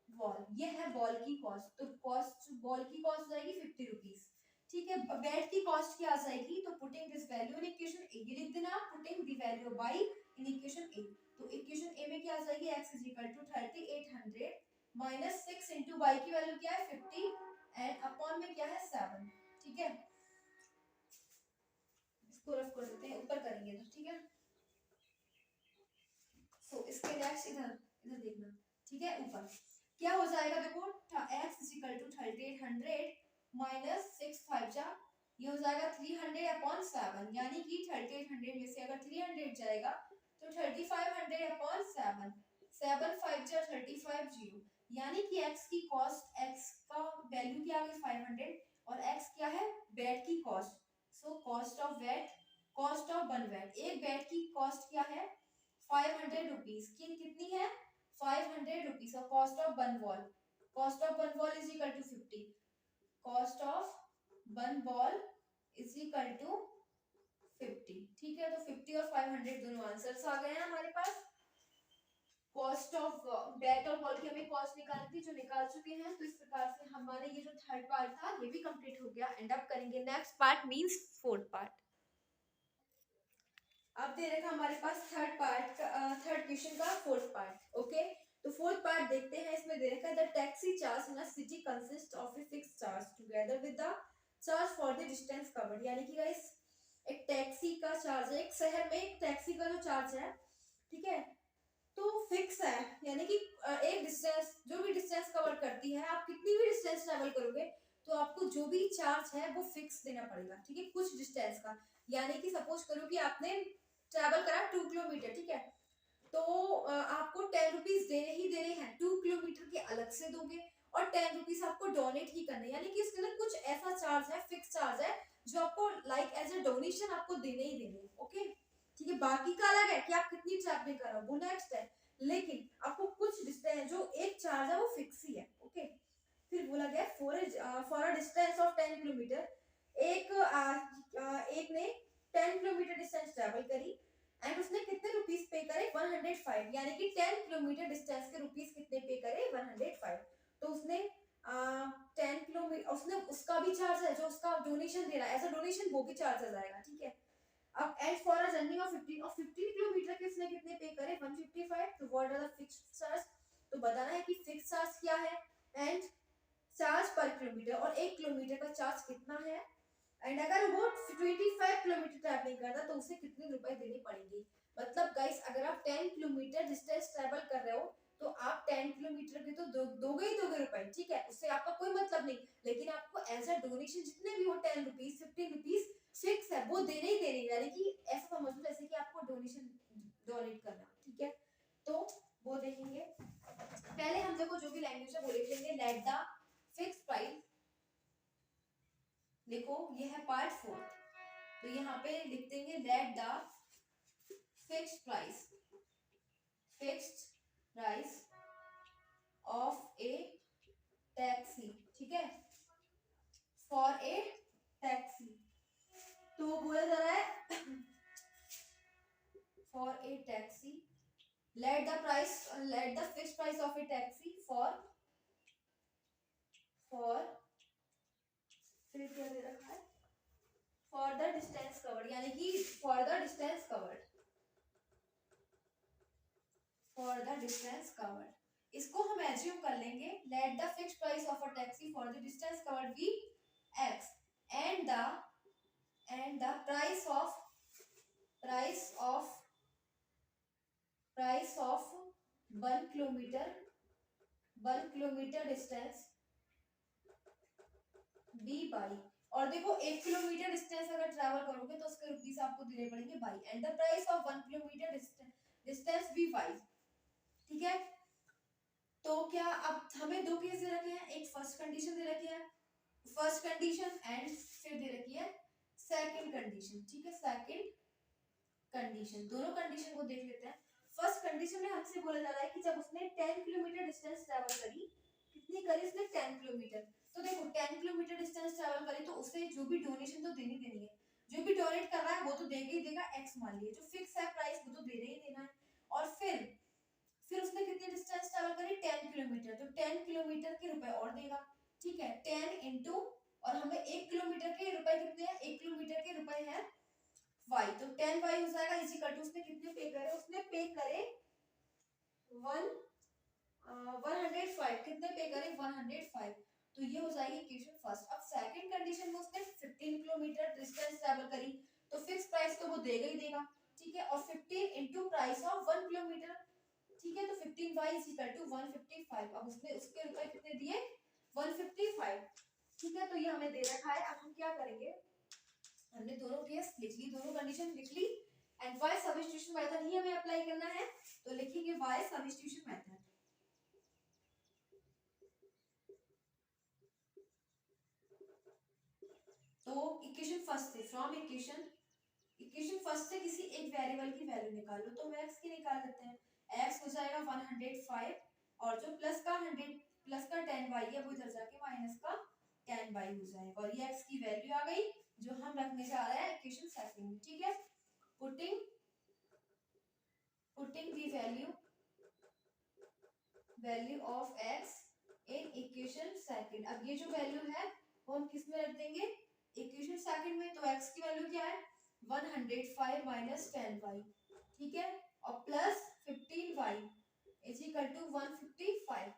बॉल, ये है बॉल की कॉस्ट, तो कॉस्ट बॉल की कॉस्ट जाएगी 50 रुपीस, ठीक है, बैट की कॉस्ट क्या आ जाएगी, तो putting this value in equation A, ये लिख देना putting the value by in equation A, तो इक्वेशन ए में क्या आ जाएगी x is equal to 3800 minus 6 into y की वैल्यू क्या है 50 एंड अपॉन में क्या है 7, ठीक है, इसको रफ कर देते हैं, ऊपर करेंगे तो, ठीक है, सो इसके नेक्स्ट इधर इधर देखना, ठीक है, ऊपर क्या हो जाएगा, देखो x is equal to 3800 minus 6 5 जा, ये हो जाएगा 300 अपॉन 7, यानी कि 3800 में से अगर 300 जाएगा तो 3500 अपॉन 7, 7 5 जा 35 0, यानी कि x की कॉस्ट, x का वैल्यू क्या है 500 और x क्या है बेड की cost. So cost of bed, cost of one bed, एक बेड की कॉस्ट क्या है 500 रुपीज की, कितनी है 500 रुपीज। और cost of one ball, cost of one ball is equal to 50, cost of one ball is equal to 50। ठीक है, तो 50 और 500 दोनों आंसर्स आ गए हैं हमारे पास। कॉस्ट ऑफ बेड और वॉल की हमें कॉस्ट निकालनी थी, जो निकाल चुके हैं। तो इस प्रकार से हमारे ये जो थर्ड पार्ट था ये भी कंप्लीट हो गया। एंड अब करेंगे next part means fourth part. अब दे रखा हमारे पास थर्ड पार्ट का, थर्ड क्वेश्चन का फोर्थ पार्ट। ओके, तो फोर्थ पार्ट देखते हैं। इसमें दे रखा है the taxi charge in a city consist of a fixed charge together with the charge for the distance covered. यानी कि गाइस एक टैक्सी का चार्ज है, एक शहर में एक टैक्सी का जो चार्ज है, ठीक है, तो फिक्स है। यानी कि एक डिस्टेंस, जो भी डिस्टेंस कवर करती है, आप कितनी भी डिस्टेंस ट्रेवल करोगे तो आपको जो भी चार्ज है वो फिक्स देना पड़ेगा। ठीक है, कुछ डिस्टेंस का। यानी कि सपोज करो कि आपने ट्रेवल करा 2 किलोमीटर, ठीक है, तो आपको 10 रुपीज देने ही देने हैं। 2 किलोमीटर के अलग से दोगे और 10 रुपीज आपको डोनेट ही करने, यानी कि इसके अंदर कुछ ऐसा चार्ज है, फिक्स चार्ज है, जो आपको लाइक एज ए डोनेशन आपको देने ही देने। ओके, ठीक है, बाकी का अलग है कि आप कितनी ट्रैवलिंग कर रहे हो, वो नेक्स्ट है, लेकिन आपको कुछ डिस्टेंस जो एक चार्ज है वो फिक्स ही है। ओके, फिर बोला गया for a distance of 10 kilometre, एक ने 10 किलोमीटर डिस्टेंस ट्रैवल करी एंड उसने कितने रुपीस पे करे 105, यानी कि 10 किलोमीटर डिस्टेंस के रुपीस कितने पे करे 105। तो उसने 10 किलोमीटर, उसने उसका भी चार्ज है जो उसका डोनेशन दे रहा है, एज अ डोनेशन वो भी चार्ज आ जाएगा। ठीक है, अब and for a journey of 15 kilometre के उसने कितने पे करे 155। तो what are the fixed charge, तो बताना है कि फिक्स्ड चार्ज क्या है एंड चार्ज पर किलोमीटर, और 1 किलोमीटर का चार्ज कितना है। एंड अगर वो 25 किलोमीटर ट्रैवलिंग करता तो उसे कितने रुपए देने पड़ेंगे। मतलब गाइस अगर आप 10 किलोमीटर डिस्टेंस ट्रैवल कर रहे हो तो आप 10 किलोमीटर के तो दोगे ही दोगे रुपए, ठीक है, उससे आपका कोई मतलब नहीं, लेकिन आपको एज अ डोनेशन जितने भी हो 10 रुपीज 15 रुपीज फिक्स है, वो देने ही देने, यानी कि ऐसा समझ लो जैसे कि आपको डोनेशन डोनेट करना। ठीक है, तो वो देखेंगे। पहले हम देखो जो भी लैंग्वेज है वो लिख लेंगे, लेट द फिक्स प्राइस। देखो ये है पार्ट 4, तो यहाँ पे लिख देंगे let the fixed price, fixed price of A taxi. ठीक है, फॉर ए टैक्सी, तो बोला जा रहा है for a taxi, let the price, let the fixed price of a taxi for फिर क्या दे रखा है for the distance covered, यानी कि for the distance covered, for the distance covered, इसको हम एज्यूम कर लेंगे let the fixed price of a taxi for the distance covered be x and the price of price of 1 kilometre distance be y, और देखो 1 kilometre distance अगर travel करोगे तो उसके रुपीस आपको देने पड़ेंगे y, and the price of 1 kilometre distance be y. ठीक है, तो क्या अब हमें दो केस दे रखे हैं, एक फर्स्ट कंडीशन दे रखी है, फर्स्ट कंडीशन, एंड फिर दे रखी है सेकंड कंडीशन। ठीक है, सेकंड कंडीशन, दोनों कंडीशन को देख लेते हैं। फर्स्ट कंडीशन में हमसे बोला जा रहा है कि जब उसने 10 किलोमीटर डिस्टेंस ट्रैवल करी, कितनी करी उसने 10 किलोमीटर, तो देखो 10 किलोमीटर डिस्टेंस ट्रैवल करी तो उसे जो भी डोनेशन तो देनी देनी है, जो भी डोनेट कर रहा है वो तो देगा ही देगा, एक्स मान लिए, जो फिक्स है प्राइस वो तो देना ही देना है। और फिर उसने कितनी डिस्टेंस ट्रैवल करी 10 किलोमीटर, तो 10 किलोमीटर के रुपए और देगा। ठीक है, 10 इंटू, और हमें 1 किलोमीटर के रुपए कितने हैं, 1 किलोमीटर के रुपए हैं y, तो 10 y हो जाएगा इज इक्वल टू, उसने कितने पे करे, उसने पे करे 105, कितने पे करे 105, तो ये हो जाएगी इक्वेशन फर्स्ट। अब सेकंड कंडीशन में उसने 15 किलोमीटर डिस्टेंस ट्रैवल करी, तो फिक्स प्राइस तो वो देगा ही देगा। ठीक है, और 15 इंटू प्राइस ऑफ 1 किलोमीटर, ठीक है, तो 15y इज इक्वल टू 155। अब उसने उसके रुपए कितने दिए 155। ठीक है, तो ये हमें दे रखा है। अब हम क्या करेंगे, हमने दोनों केस लिख ली, दोनों कंडीशन लिख ली, एंड y सब्स्टिट्यूशन मेथड ही हमें अप्लाई करना है, तो लिखेंगे y सब्स्टिट्यूशन मेथड। तो इक्वेशन फर्स्ट से फ्रॉम इक्वेशन फर्स्ट से किसी एक वेरिएबल की वैल्यू निकालो, तो हम x की निकाल लेते हैं। x हो जाएगा 105 और जो प्लस का 10y है वो इधर जाके माइनस का 10y हो जाएगा और ये x की वैल्यू आ गई जो हम रखने जा रहे हैं इक्वेशन सेकंड में। ठीक है, putting the value of x in equation second. अब ये जो वैल्यू है वो हम किस में रख देंगे, इक्वेशन सेकंड में। तो x की वैल्यू क्या है 105 माइनस 10y, ठीक है, और plus 15y is equal to 155।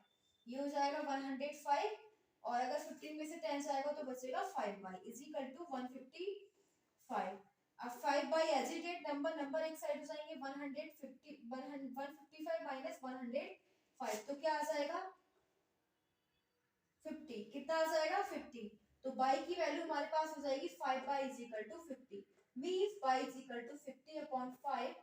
ये हो जाएगा 105 और अगर 15 में से 10 जाएगा तो बचेगा 5y इज इक्वल टू 155। अब 5y as it is number एक साइड हो जाएंगे, 155 माइनस 105 तो क्या आ जाएगा 50। कितना आ जाएगा 50। तो y की वैल्यू हमारे पास हो जाएगी 5y is equal to 50 means y is equal to 50 upon 5,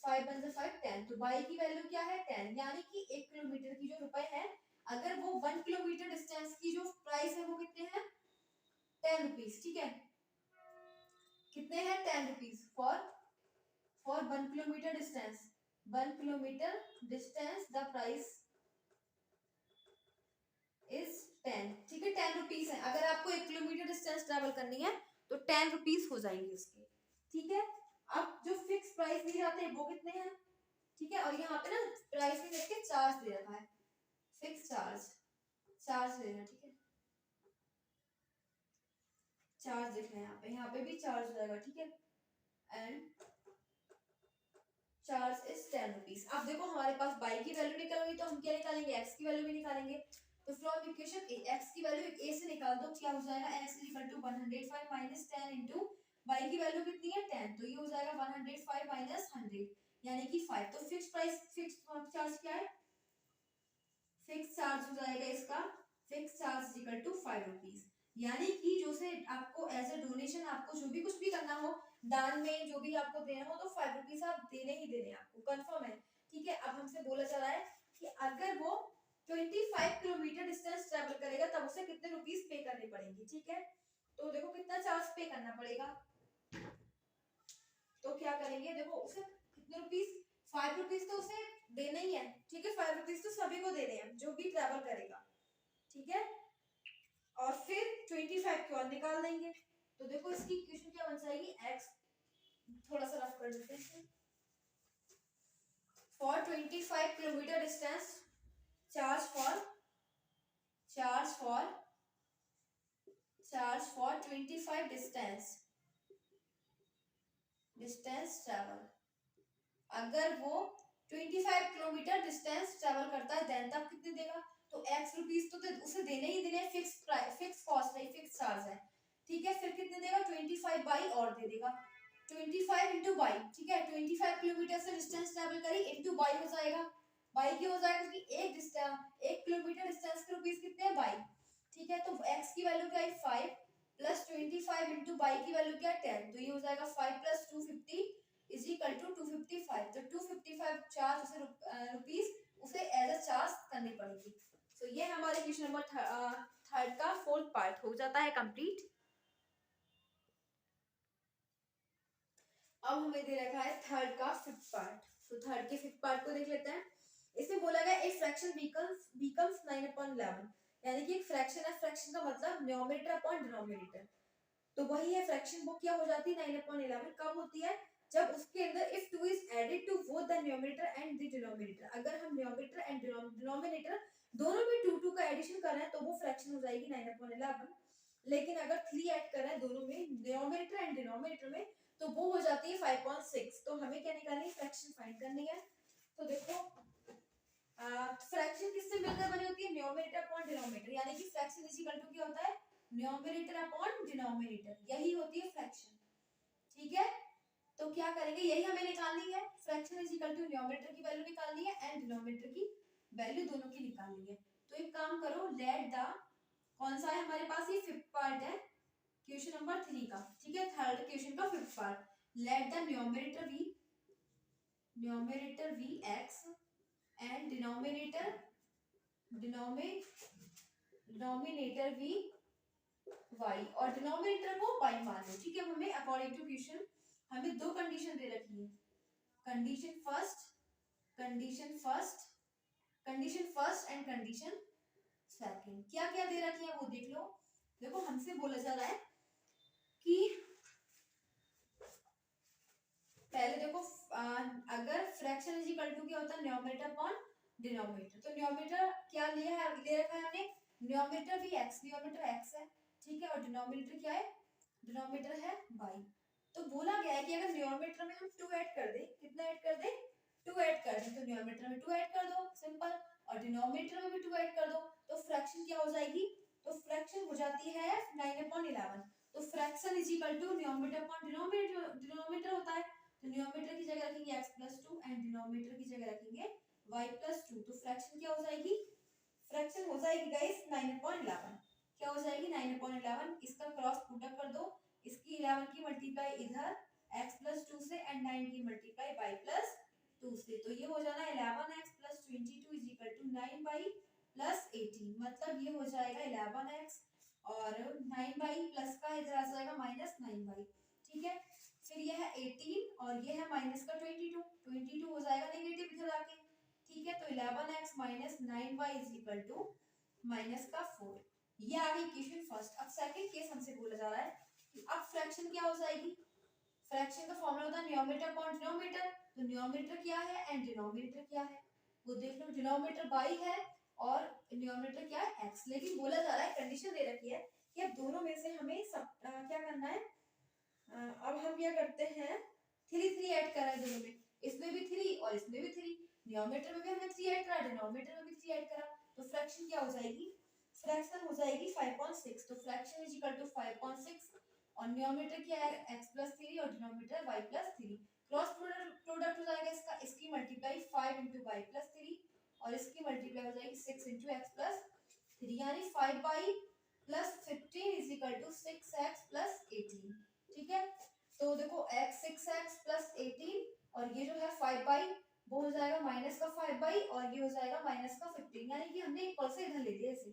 5 बन से 5 10। तो y की वैल्यू क्या है 10, यानी कि 1 किलोमीटर की जो रुपए है, अगर वो 1 किलोमीटर डिस्टेंस की जो प्राइस है वो कितने हैं 10 रुपीज। ठीक है, कितने हैं 10 rupees for 1 kilometre distance. 1 kilometre distance the price is 10। ठीक है, 10 रुपीज है। अगर आपको 1 किलोमीटर डिस्टेंस ट्रेवल करनी है तो 10 रुपीज हो जाएंगे इसके। ठीक है, अब जो फिक्स प्राइस दिए जाते हैं वो कितने हैं, ठीक है, और यहाँ पे ना प्राइस में देखिए चार्ज दे रखा है, फिक्स चार्ज दे रहा है। ठीक है, चार्ज दिख रहा है यहाँ पे भी चार्ज रहेगा। ठीक है, एंड चार्ज इज 10 रुपीज। अब देखो हमारे पास बाई की वैल्यू निकल गई तो हम क्या निकालेंगे एक्स की वैल्यू भी निकालेंगे। तो फ्रॉम इक्वेशन x की वैल्यू a से निकाल दो, क्या हो जाएगा x is equal to 105 minus 10 into y की वैल्यू कितनी है 10, तो ये हो जाएगा 105 माइनस 100 यानी कि 5। तो फिक्स प्राइस फिक्स चार्ज क्या है, फिक्स चार्ज हो जाएगा इसका, fix charge is equal to 5 rupees. यानी कि जो से आपको एज अ डोनेशन आपको जो भी कुछ भी करना हो, दान में जो भी आपको देना हो तो 5 रुपीज आप देने ही देने आपको, कंफर्म है। ठीक है, अब हमसे बोला जा रहा है कि अगर वो 25 किलोमीटर डिस्टेंस ट्रैवल करेगा तब उसे कितने रुपीस पे करने पड़ेंगे। ठीक है, तो देखो कितना चार्ज पे करना पड़ेगा, तो क्या करेंगे, देखो उसे कितने रुपीस 5 रुपीस तो उसे देना ही है। ठीक है, 5 रुपीस तो सभी को देने हैं जो भी ट्रैवल करेगा। ठीक है, और फिर 25 की और निकाल देंगे। तो देखो इसकी इक्वेशन क्या बन जाएगी, x थोड़ा सा रफ कर देते हैं, for 25 kilometre distance charge for 25 distance travel. अगर वो 25 किलोमीटर डिस्टेंस ट्रैवल करता है देन तब कितने देगा, तो x रुपीस तो उसे देने ही देने, फिक्स कॉस्ट है, फिक्स चार्ज है। ठीक है, फिर कितने देगा 25 बाई और दे देगा 25 इंटू बाई। ठीक है, 25 किलोमीटर से डिस्टेंस ट्रैवल करी इंटू बाई हो जाएगा, बाई की हो जाएगा क्योंकि 1 किलोमीटर डिस्टेंस के रुपीस कितने हैं बाई। ठीक है, तो x की वैल्यू क्या है 5 प्लस 25 इंटू बाई की वैल्यू क्या है 10, तो ये हो जाएगा 5 प्लस 250 इज इक्वल टू 255। तो 255 चार्ज उसे रुपीस उसे एज अ चार्ज करनी पड़ेगी। तो ये हमारे क्वेश्चन नंबर थर्ड का फोर्थ पार्ट हो जाता है कंप्लीट। अब हमें दे रखा है थर्ड का फिफ्थ पार्ट, तो थर्ड के फिफ्थ पार्ट को देख लेते हैं। इसमें बोला गया एक फ्रैक्शन बिकम्स 9/11, यानी कि एक फ्रैक्शन है, फ्रैक्शन का मतलब न्यूमरेटर अपॉन डिनोमिनेटर। तो वही है फ्रैक्शन, वो क्या हो जाती है 9/11 कब होती है, जब उसके अंदर if 2 is added to both the numerator and the denominator. अगर हम न्यूमरेटर एंड डिनोमिनेटर दोनों में 2 का एडिशन कर रहे हैं तो वो फ्रैक्शन हो जाएगी 9/11। लेकिन अगर 3 ऐड कर रहे हैं दोनों में न्यूमरेटर एंड डिनोमिनेटर में तो वो हो जाती है 5.6। तो हमें क्या निकालनी है, फ्रैक्शन फाइंड करनी है। तो देखो फ्रैक्शन किससे मिलकर बनी होती है, न्यूमरेटर अपॉन डिनोमिनेटर, यानी कि फ्रैक्शन इज इक्वल टू क्या होता है न्यूमरेटर अपॉन डिनोमिनेटर, यही होती है फ्रैक्शन। ठीक है, तो क्या करेंगे, यही हमें निकालनी है, fraction is equal to numerator की वैल्यू निकालनी है एंड डिनोमिनेटर की वैल्यू दोनों की निकालनी है। तो एक काम करो, लेट द, कौन सा है हमारे पास, ये फिफ्थ पार्ट है क्वेश्चन नंबर 3 का। ठीक है, थर्ड क्वेश्चन का fifth part, let the numerator be x and denominator v y और डिनोमिनेटर को y मान लो, ठीक है। हमें अकॉर्डिंग टू क्वेश्चन हमें दो कंडीशन दे रखी है, condition first and condition second. क्या क्या दे रखी है वो देख लो। देखो हमसे बोला जा रहा है कि पहले देखो अगर फ्रैक्शन इज इक्वल टू क्या होता है, न्यूमरेटर अपॉन डिनोमिनेटर। तो न्यूमरेटर क्या लिया है, ले रखा है हमने न्यूमरेटर भी x, न्यूमरेटर x है, ठीक है। और डिनोमिनेटर क्या है, डिनोमिनेटर है y। तो बोला गया है कि अगर न्यूमरेटर में हम 2 ऐड कर दे, कितना ऐड कर दे, 2 ऐड कर दे, तो न्यूमरेटर में 2 ऐड कर दो सिंपल, और डिनोमिनेटर में भी 2 ऐड कर दो, तो फ्रैक्शन क्या हो जाएगी, तो फ्रैक्शन हो जाती है 9/11। तो fraction is equal to numerator upon denominator होता है। तो न्यूमरेटर की जगह रखेंगे x+2 एंड डिनोमिनेटर की जगह रखेंगे y+2। तो फ्रैक्शन क्या हो जाएगी, फ्रैक्शन हो जाएगी गाइस 9/11। क्या हो जाएगी 9/11। इसका क्रॉस प्रोडक्ट कर दो, इसकी 11 की मल्टीप्लाई इधर x+2 से एंड 9 की मल्टीप्लाई y+2 से। तो ये हो जाना 11x + 22 is equal to 9y + 18। मतलब ये हो जाएगा 11x और 9y प्लस का इधर आ जाएगा -9y, ठीक है। फिर ये है 18 और ये है माइनस का 22 हो जाएगा नेगेटिव इधर आके, ठीक है। तो 11x - 9y is equal to -4। ये आ गई इक्वेशन फर्स्ट। अब सेकंड केस हमसे बोला जा रहा है कि अब फ्रैक्शन क्या हो जाएगी, फ्रैक्शन का फॉर्मूला होता है न्यूमरेटर अपॉन डिनोमिनेटर। तो न्यूमरेटर क्या है एंड डिनोमिनेटर क्या है वो देख लो। डिनोमिनेटर y है और न्यूमरेटर क्या है x। लेकिन बोला जा रहा है, कंडीशन दे रखी है कि अब दोनों में से हमें क्या करना है। अब हम क्या करते हैं, 3 ऐड करा है दोनों में, इसमें भी 3 और इसमें भी 3। न्यूमरेटर में भी हमने 3 ऐड करा, डिनोमिनेटर में भी 3 ऐड करा। तो फ्रैक्शन क्या हो जाएगी, फ्रैक्शन हो जाएगी 5.6। तो फ्रैक्शन इज इक्वल टू 5.6 और न्यूमरेटर क्या है x+3 और डिनोमिनेटर y+3। क्रॉस प्रोडक्ट हो जाएगा इसका, इसकी मल्टीप्लाई 5 × y+3 और इसकी मल्टीप्लाई हो जाएगी 6 × x+3, यानी 5y + 15 is equal to 6x + 18, ठीक है। तो देखो x 6x + 18 और ये जो है 5y वो हो जाएगा -5y और ये हो जाएगा -15, यानी कि हमने इक्वल से इधर ले लिया, इसे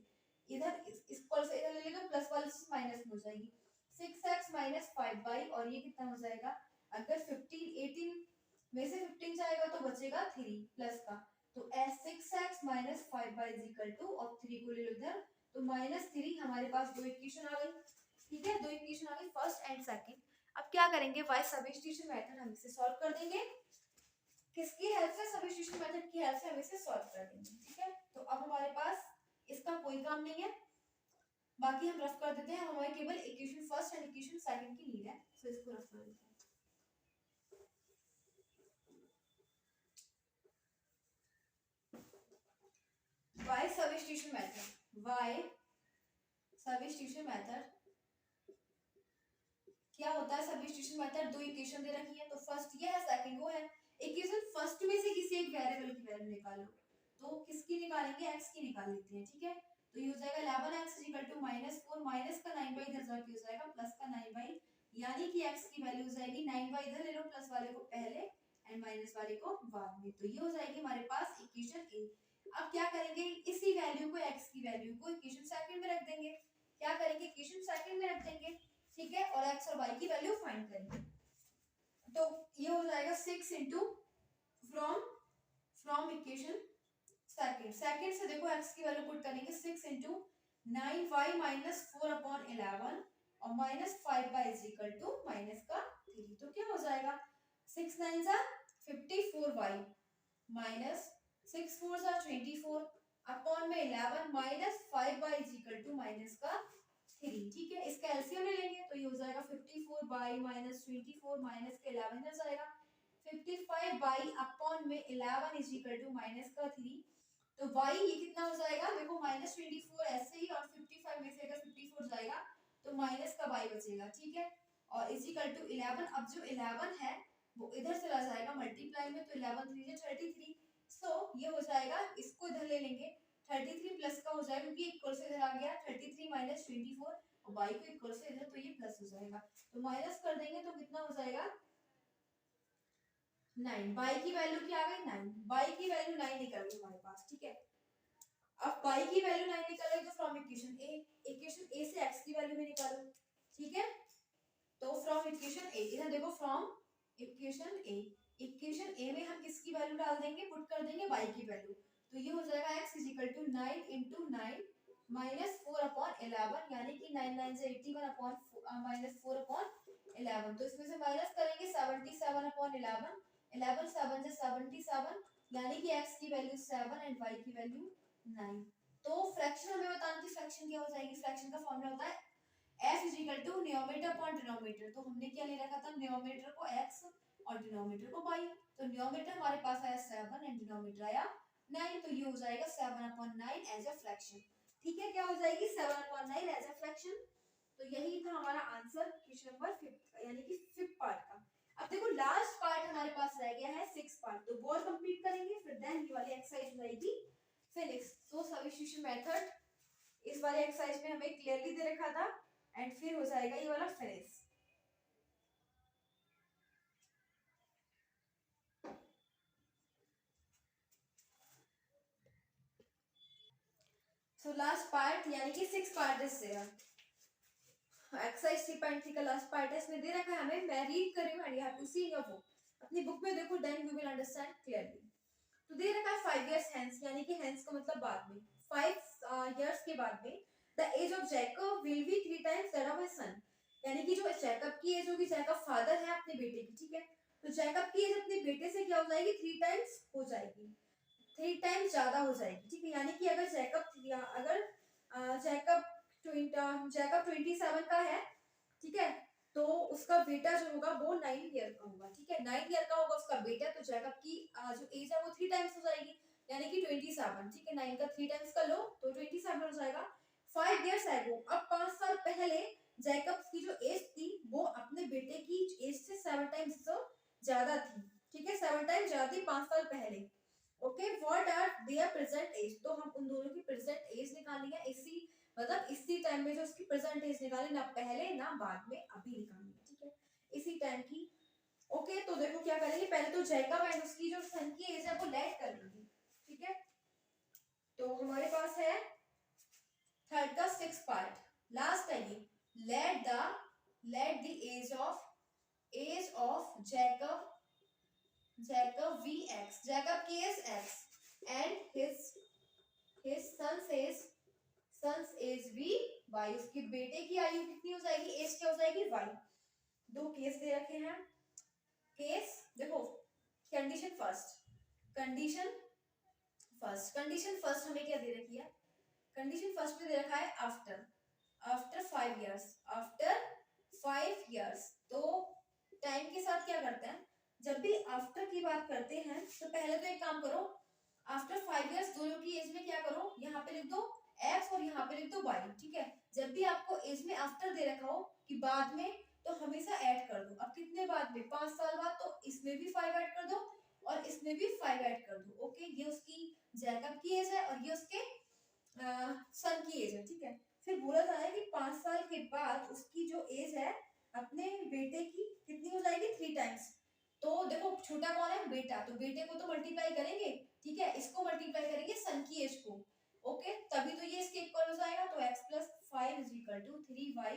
इधर इक्वल से इधर ले लिया तो प्लस वाली चीज माइनस में हो जाएगी। 6x - 5y और ये कितना हो जाएगा, अगर 15 18 में से 15 जाएगा तो बचेगा 3 प्लस का। तो 6x - 5y is equal to, और 3 को ले लो इधर, तो -3। हमारे पास दो इक्वेशन आ गई, ठीक है। दो इक्वेशन आ गई फर्स्ट एंड सेकंड। अब क्या करेंगे, y सब्स्टिट्यूशन मेथड हम इसे सॉल्व कर देंगे। किसकी हेल्प से, सब्स्टिट्यूशन मेथड की हेल्प से हम इसे सॉल्व कर देंगे, ठीक है। तो अब हमारे पास इसका कोई काम नहीं है, बाकी हम रफ कर देते हैं। हमारे केवल equation first and equation second की नीड है, तो इसको रफ कर देते हैं। y सब्स्टिट्यूशन मेथड क्या होता है। सब्स्टिट्यूशन मेथड दो इक्वेशन दे रखी है, तो फर्स्ट ये है, सेकंड वो है। इक्वेशन फर्स्ट में से किसी एक वेरिएबल की वैल्यू निकालो, तो किसकी निकालेंगे, x की निकाल लेते हैं, ठीक है। तो ये हो जाएगा 11x = -4, माइनस का 9y इधर जाके हो जाएगा प्लस का 9y, यानी कि x की वैल्यू हो जाएगी 9y इधर ले लो, प्लस वाले को पहले एंड माइनस वाले को बाद में। तो ये हो जाएगी हमारे पास इक्वेशन ए। अब क्या करेंगे, इसी वैल्यू को, x की वैल्यू को इक्वेशन सेकंड में रख देंगे। क्या करेंगे, इक्वेशन सेकंड में रख देंगे, ठीक है। और x और y की वैल्यू फाइंड करेंगे। तो ये हो जाएगा 6 इंटू फ्रॉम इक्वेशन सेकंड से देखो x की वैल्यू पुट करेंगे 6 इंटू 9y - 4/11 और -5y इज इक्वल टू -3। तो क्या हो जाएगा, 6 9 जा 54y माइनस 6 4 जा 24 अपॉन में 11 -5y इज इक्वल टू -3, ठीक है। इसका एलसीएम ले लेंगे तो ये हो जाएगा 54y - 24 माइनस के 11 इधर जाएगा 55y अपॉन में 11 इज इक्वल टू -3। तो y ये कितना हो जाएगा, देखो -24 ऐसे ही, और 55 में से अगर 54 जाएगा तो माइनस का y बचेगा, ठीक है। और इज इक्वल टू 11। अब जो 11 है वो इधर चला जाएगा मल्टीप्लाई में, तो 11 3 जा 33। सो ये हो जाएगा, इसको इधर ले लेंगे, 33 प्लस का हो जाएगा क्योंकि इक्वल से इधर आ गया, 33 - 24 और y को इक्वल से इधर, तो ये प्लस हो जाएगा। तो माइनस कर देंगे तो कितना हो जाएगा 9। y की वैल्यू क्या आ गई 9, y की वैल्यू 9 निकल गई हमारे पास, ठीक है। अब y की वैल्यू 9 निकल गई तो फ्रॉम इक्वेशन ए से x की वैल्यू भी निकालो, ठीक है। तो फ्रॉम इक्वेशन ए, इधर देखो from equation A, equation A में हम किसकी वैल्यू डाल देंगे, पुट कर देंगे y की वैल्यू। तो ये हो जाएगा x is equal to 9 into 9 minus 4 upon 11, यानी कि 9 9 से 81 अपॉन माइनस 4 अपॉन 11। तो इसमें से माइनस करेंगे 77 अपॉन 11, 11 7 से 77, यानी कि x की वैल्यू 7 एंड y की वैल्यू 9। तो फ्रैक्शन हमें बताना कि फ्रैक्शन क्या हो जाएगी, फ्रैक्शन का फॉर्मूला होता है f is equal to numerator upon denominator. तो हमने क्या ले रखा था, न्यूमरेटर को x और डिनोमिनेटर को y। तो न्यूमरेटर हमारे पास आया 7 एंड डिनोमिनेटर आया 9, तो ये हो जाएगा 7 अपॉन 9 एज अ फ्रैक्शन। ठीक है, क्या हो जाएगी 7 अपॉन 9 एज अ फ्रैक्शन। तो यही था हमारा आंसर क्वेश्चन नंबर 5 यानी कि 5th पार्ट का। अब देखो लास्ट पार्ट हमारे पास रह गया है 6th पार्ट, तो वो कंप्लीट करेंगे फिर देन ये वाली एक्सरसाइज हो जाएगी फिनिश। तो सब्स्टिट्यूशन मेथड इस वाले एक्सरसाइज में हमें क्लियरली दे रखा था एंड फिर हो जाएगा ये वाला फिनिश। सो लास्ट पार्ट यानी कि 6th part is there. Exercise 3.3 का लास्ट पार्ट है, इसमें दे रखा है हमें, मैं रीड कर रही हूं and you have to see in your book. अपनी बुक में देखो then you will understand clearly. तो दे रखा है 5 इयर्स हेंस, यानी कि हेंस का मतलब बाद में, 5 इयर्स के बाद में the age of Jacob will be 3 times that of his son, यानी कि जो जैकब की एज होगी, जैकब फादर है अपने बेटे की, ठीक है, तो जैकब की एज अपने बेटे से क्या हो जाएगी 3 टाइम्स हो जाएगी, 3 टाइम्स ज्यादा हो जाएगी, ठीक है। यानी कि अगर जैकब 27 का है, ठीक है, तो उसका बेटा जो होगा वो 9 ईयर का होगा, ठीक है, 9 ईयर का होगा उसका बेटा, तो जैकब की जो एज है वो 3 टाइम्स हो जाएगी, यानी कि 27, ठीक है, 9 का 3 टाइम्स का लो तो 27 हो जाएगा। 5 इयर्स एगो, अब 5 साल पहले जैकब की जो एज थी वो अपने बेटे की एज से 7 टाइम्स तो ज्यादा थी, ठीक है, 7 टाइम्स ज्यादा थी 5 साल पहले। Okay, what are their present age, तो हम उन दोनों की प्रेजेंट एज निकालनी है, इसी मतलब इसी टाइम में जो उसकी प्रेजेंट एज निकाली, ना पहले ना बाद में, अभी निकालनी है, ठीक है, इसी टाइम की। ओके, तो देखो क्या करेंगे, पहले तो जैकब एंड उसकी जो सन की एज है वो लेट कर लेंगे, ठीक है। तो हमारे पास है थर्ड का 6th पार्ट, लास्ट है ये, let the age of Jacob v x, Jacob की age x and his son's age v y, उसके बेटे की आयु कितनी हो जाएगी, एज क्या हो जाएगी y। दो केस दे रखे हैं, केस देखो, कंडीशन फर्स्ट हमें क्या दे रखी है, कंडीशन फर्स्ट में दे रखा है आफ्टर 5 इयर्स। तो टाइम के साथ क्या करते हैं, जब भी आफ्टर की बात करते हैं तो पहले तो एक काम करो, आफ्टर 5 इयर्स दोनों की एज में क्या करो, यहाँ पे लिख दो x और यहाँ पे लिख दो y, ठीक है। जब भी आपको एज में आफ्टर दे रखा हो कि बाद में, तो हमेशा ऐड कर दो। अब कितने बाद में, 5 साल बाद, तो इसमें भी 5 ऐड कर दो और इसमें भी 5 ऐड कर दो। ओके, ये उसकी जैकब की एज है और ये उसके सन की एज है, ठीक है। फिर बोला जा रहा है कि 5 साल के बाद उसकी जो एज है अपने बेटे की कितनी हो जाएगी 3 टाइम्स। तो देखो छोटा कौन है, बेटा, तो बेटे को तो मल्टीप्लाई करेंगे, ठीक है, इसको मल्टीप्लाई करेंगे सन की एज को। ओके, तभी तो ये इसके इक्वल हो जाएगा। तो x + 5 = 3y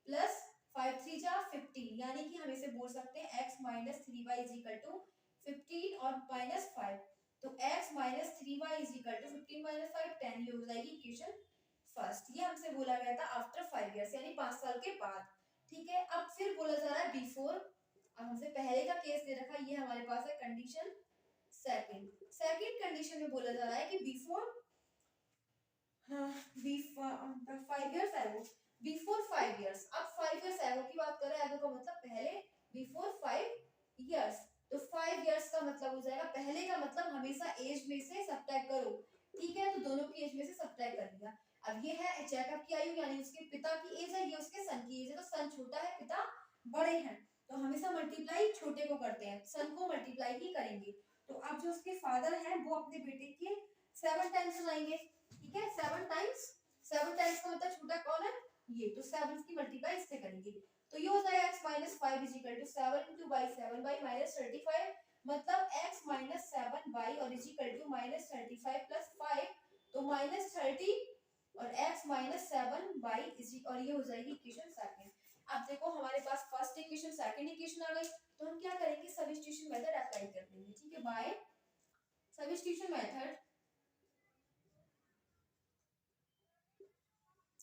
+ 5 3 जा 15, यानी कि हम इसे बोल सकते हैं x - 3y = 15 और -5, तो x - 3y = 15 - 5 10, ये हो जाएगी इक्वेशन फर्स्ट। ये हमसे बोला गया था आफ्टर 5 इयर्स यानी 5 साल के बाद, ठीक है। अब फिर बोला जा रहा है बिफोर, अब हमसे पहले का केस दे रखा है, ये हमारे पास है कंडीशन सेकंड कंडीशन में बोला जा रहा है कि before 5 years ago, before 5 years. अब 5 इयर्स एगो की बात कर रहे हैं, एगो का मतलब पहले, बिफोर 5 इयर्स, तो 5 इयर्स का मतलब हो जाएगा, पहले का मतलब हमेशा एज में से सब्ट्रैक्ट करो, ठीक है, तो दोनों की एज में से सब्ट्रैक्ट कर दिया। अब ये है जैकब की आयु, यानी उसके पिता की एज है, ये उसके सन की एज है, तो सन छोटा है, पिता बड़े हैं, तो हमेशा मल्टीप्लाई छोटे को करते हैं, सन को मल्टीप्लाई ही करेंगे। तो अब जो उसके फादर हैं वो अपने बेटे के 7 टाइम्स बनाएंगे, ठीक है, 7 टाइम्स का मतलब छोटा कौन है, ये, तो 7 की मल्टीप्लाई इससे करेंगे, तो ये हो जाएगा x - 5 = 7 × y 7y - 35, मतलब x - 7y और = -35 + 5, तो -30 और x माइनस 7y और ये हो जाएगी इक्वेशन सेकंड। अब देखो हमारे पास फर्स्ट इक्वेशन सेकंड इक्वेशन आ गई, तो हम क्या करेंगे, सब्स्टिट्यूशन मेथड अप्लाई कर देंगे, ठीक है, बाय सब्स्टिट्यूशन मेथड।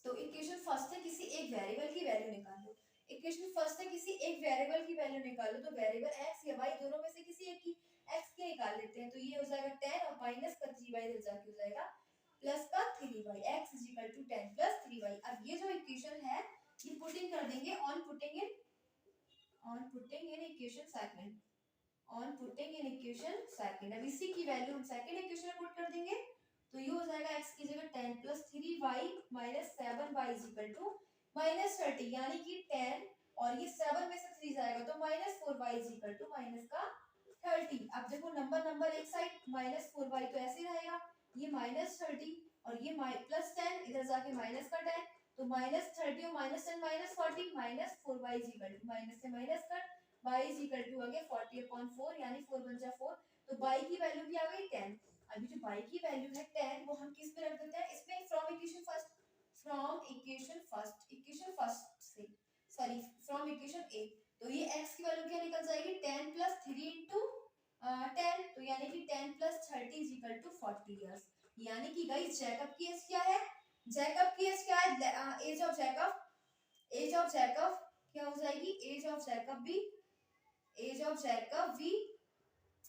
तो इक्वेशन फर्स्ट है किसी एक वेरिएबल की वैल्यू निकालो, इक्वेशन फर्स्ट है किसी एक वेरिएबल की वैल्यू निकालो, तो वेरिएबल x या y दोनों में से किसी एक की x की निकाल लेते हैं, तो ये हो जाएगा 10 और माइनस का 3y इधर जाके हो जाएगा प्लस का 3y, x is equal to 10 plus 3y। अब ये जो इक्वेशन है ये पुटिंग कर देंगे on putting in equation second, on putting in equation second. अब इसी की वैल्यू हम सेकंड इक्वेशन में पुट कर देंगे, तो ये हो जाएगा x की जगह 10 plus 3y minus 7y is equal to minus 30, यानी कि 10 और ये 7 में से 3 जाएगा तो minus 4y is equal to minus का 30। अब देखो नंबर एक साइड माइनस 4y तो ऐसे रहेगा, ये माइनस 30 और ये प्लस 10 इधर जाके माइनस का 10, तो माइनस 30 और minus 10 minus 40 minus 4y is equal to minus से minus cut y is equal to आ गया 40/4 यानी 4 बन जा 4, तो y की वैल्यू भी आ गई 10। अभी जो y की वैल्यू है 10 वो हम किस पे रख देते हैं, इसमें फ्रॉम इक्वेशन फर्स्ट से सॉरी फ्रॉम इक्वेशन ए, तो ये x की वैल्यू क्या निकल जाएगी 10 प्लस 3 इंटू 10, तो यानी कि 10 plus 30 is equal to 40 years. यानी कि गाइस जैकब की एज क्या है, जैकब की एज क्या है, एज ऑफ जैकब क्या हो जाएगी, एज ऑफ जैकब भी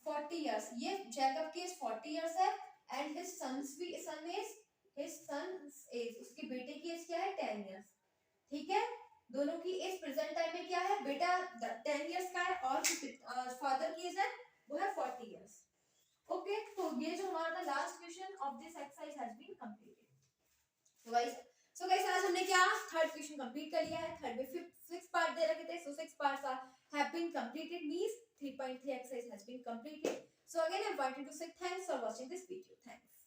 40 इयर्स, ये जैकब की एज 40 इयर्स है एंड हिज सन्स एज, उसके बेटे की एज क्या है 10 इयर्स, ठीक है। दोनों की एज प्रेजेंट टाइम में क्या है, बेटा 10 इयर्स का है और फादर की एज है वो है 40 इयर्स। ओके, तो ये जो हमारा last question of this exercise has been completed. So guys आज हमने क्या थर्ड क्वेश्चन कंप्लीट कर लिया है, थर्ड में फिफ्थ 6 पार्ट दे रखे थे, सो 6 parts have been completed means 3.3 exercise has been completed. So again I wanted to say thanks for watching this video. Thanks.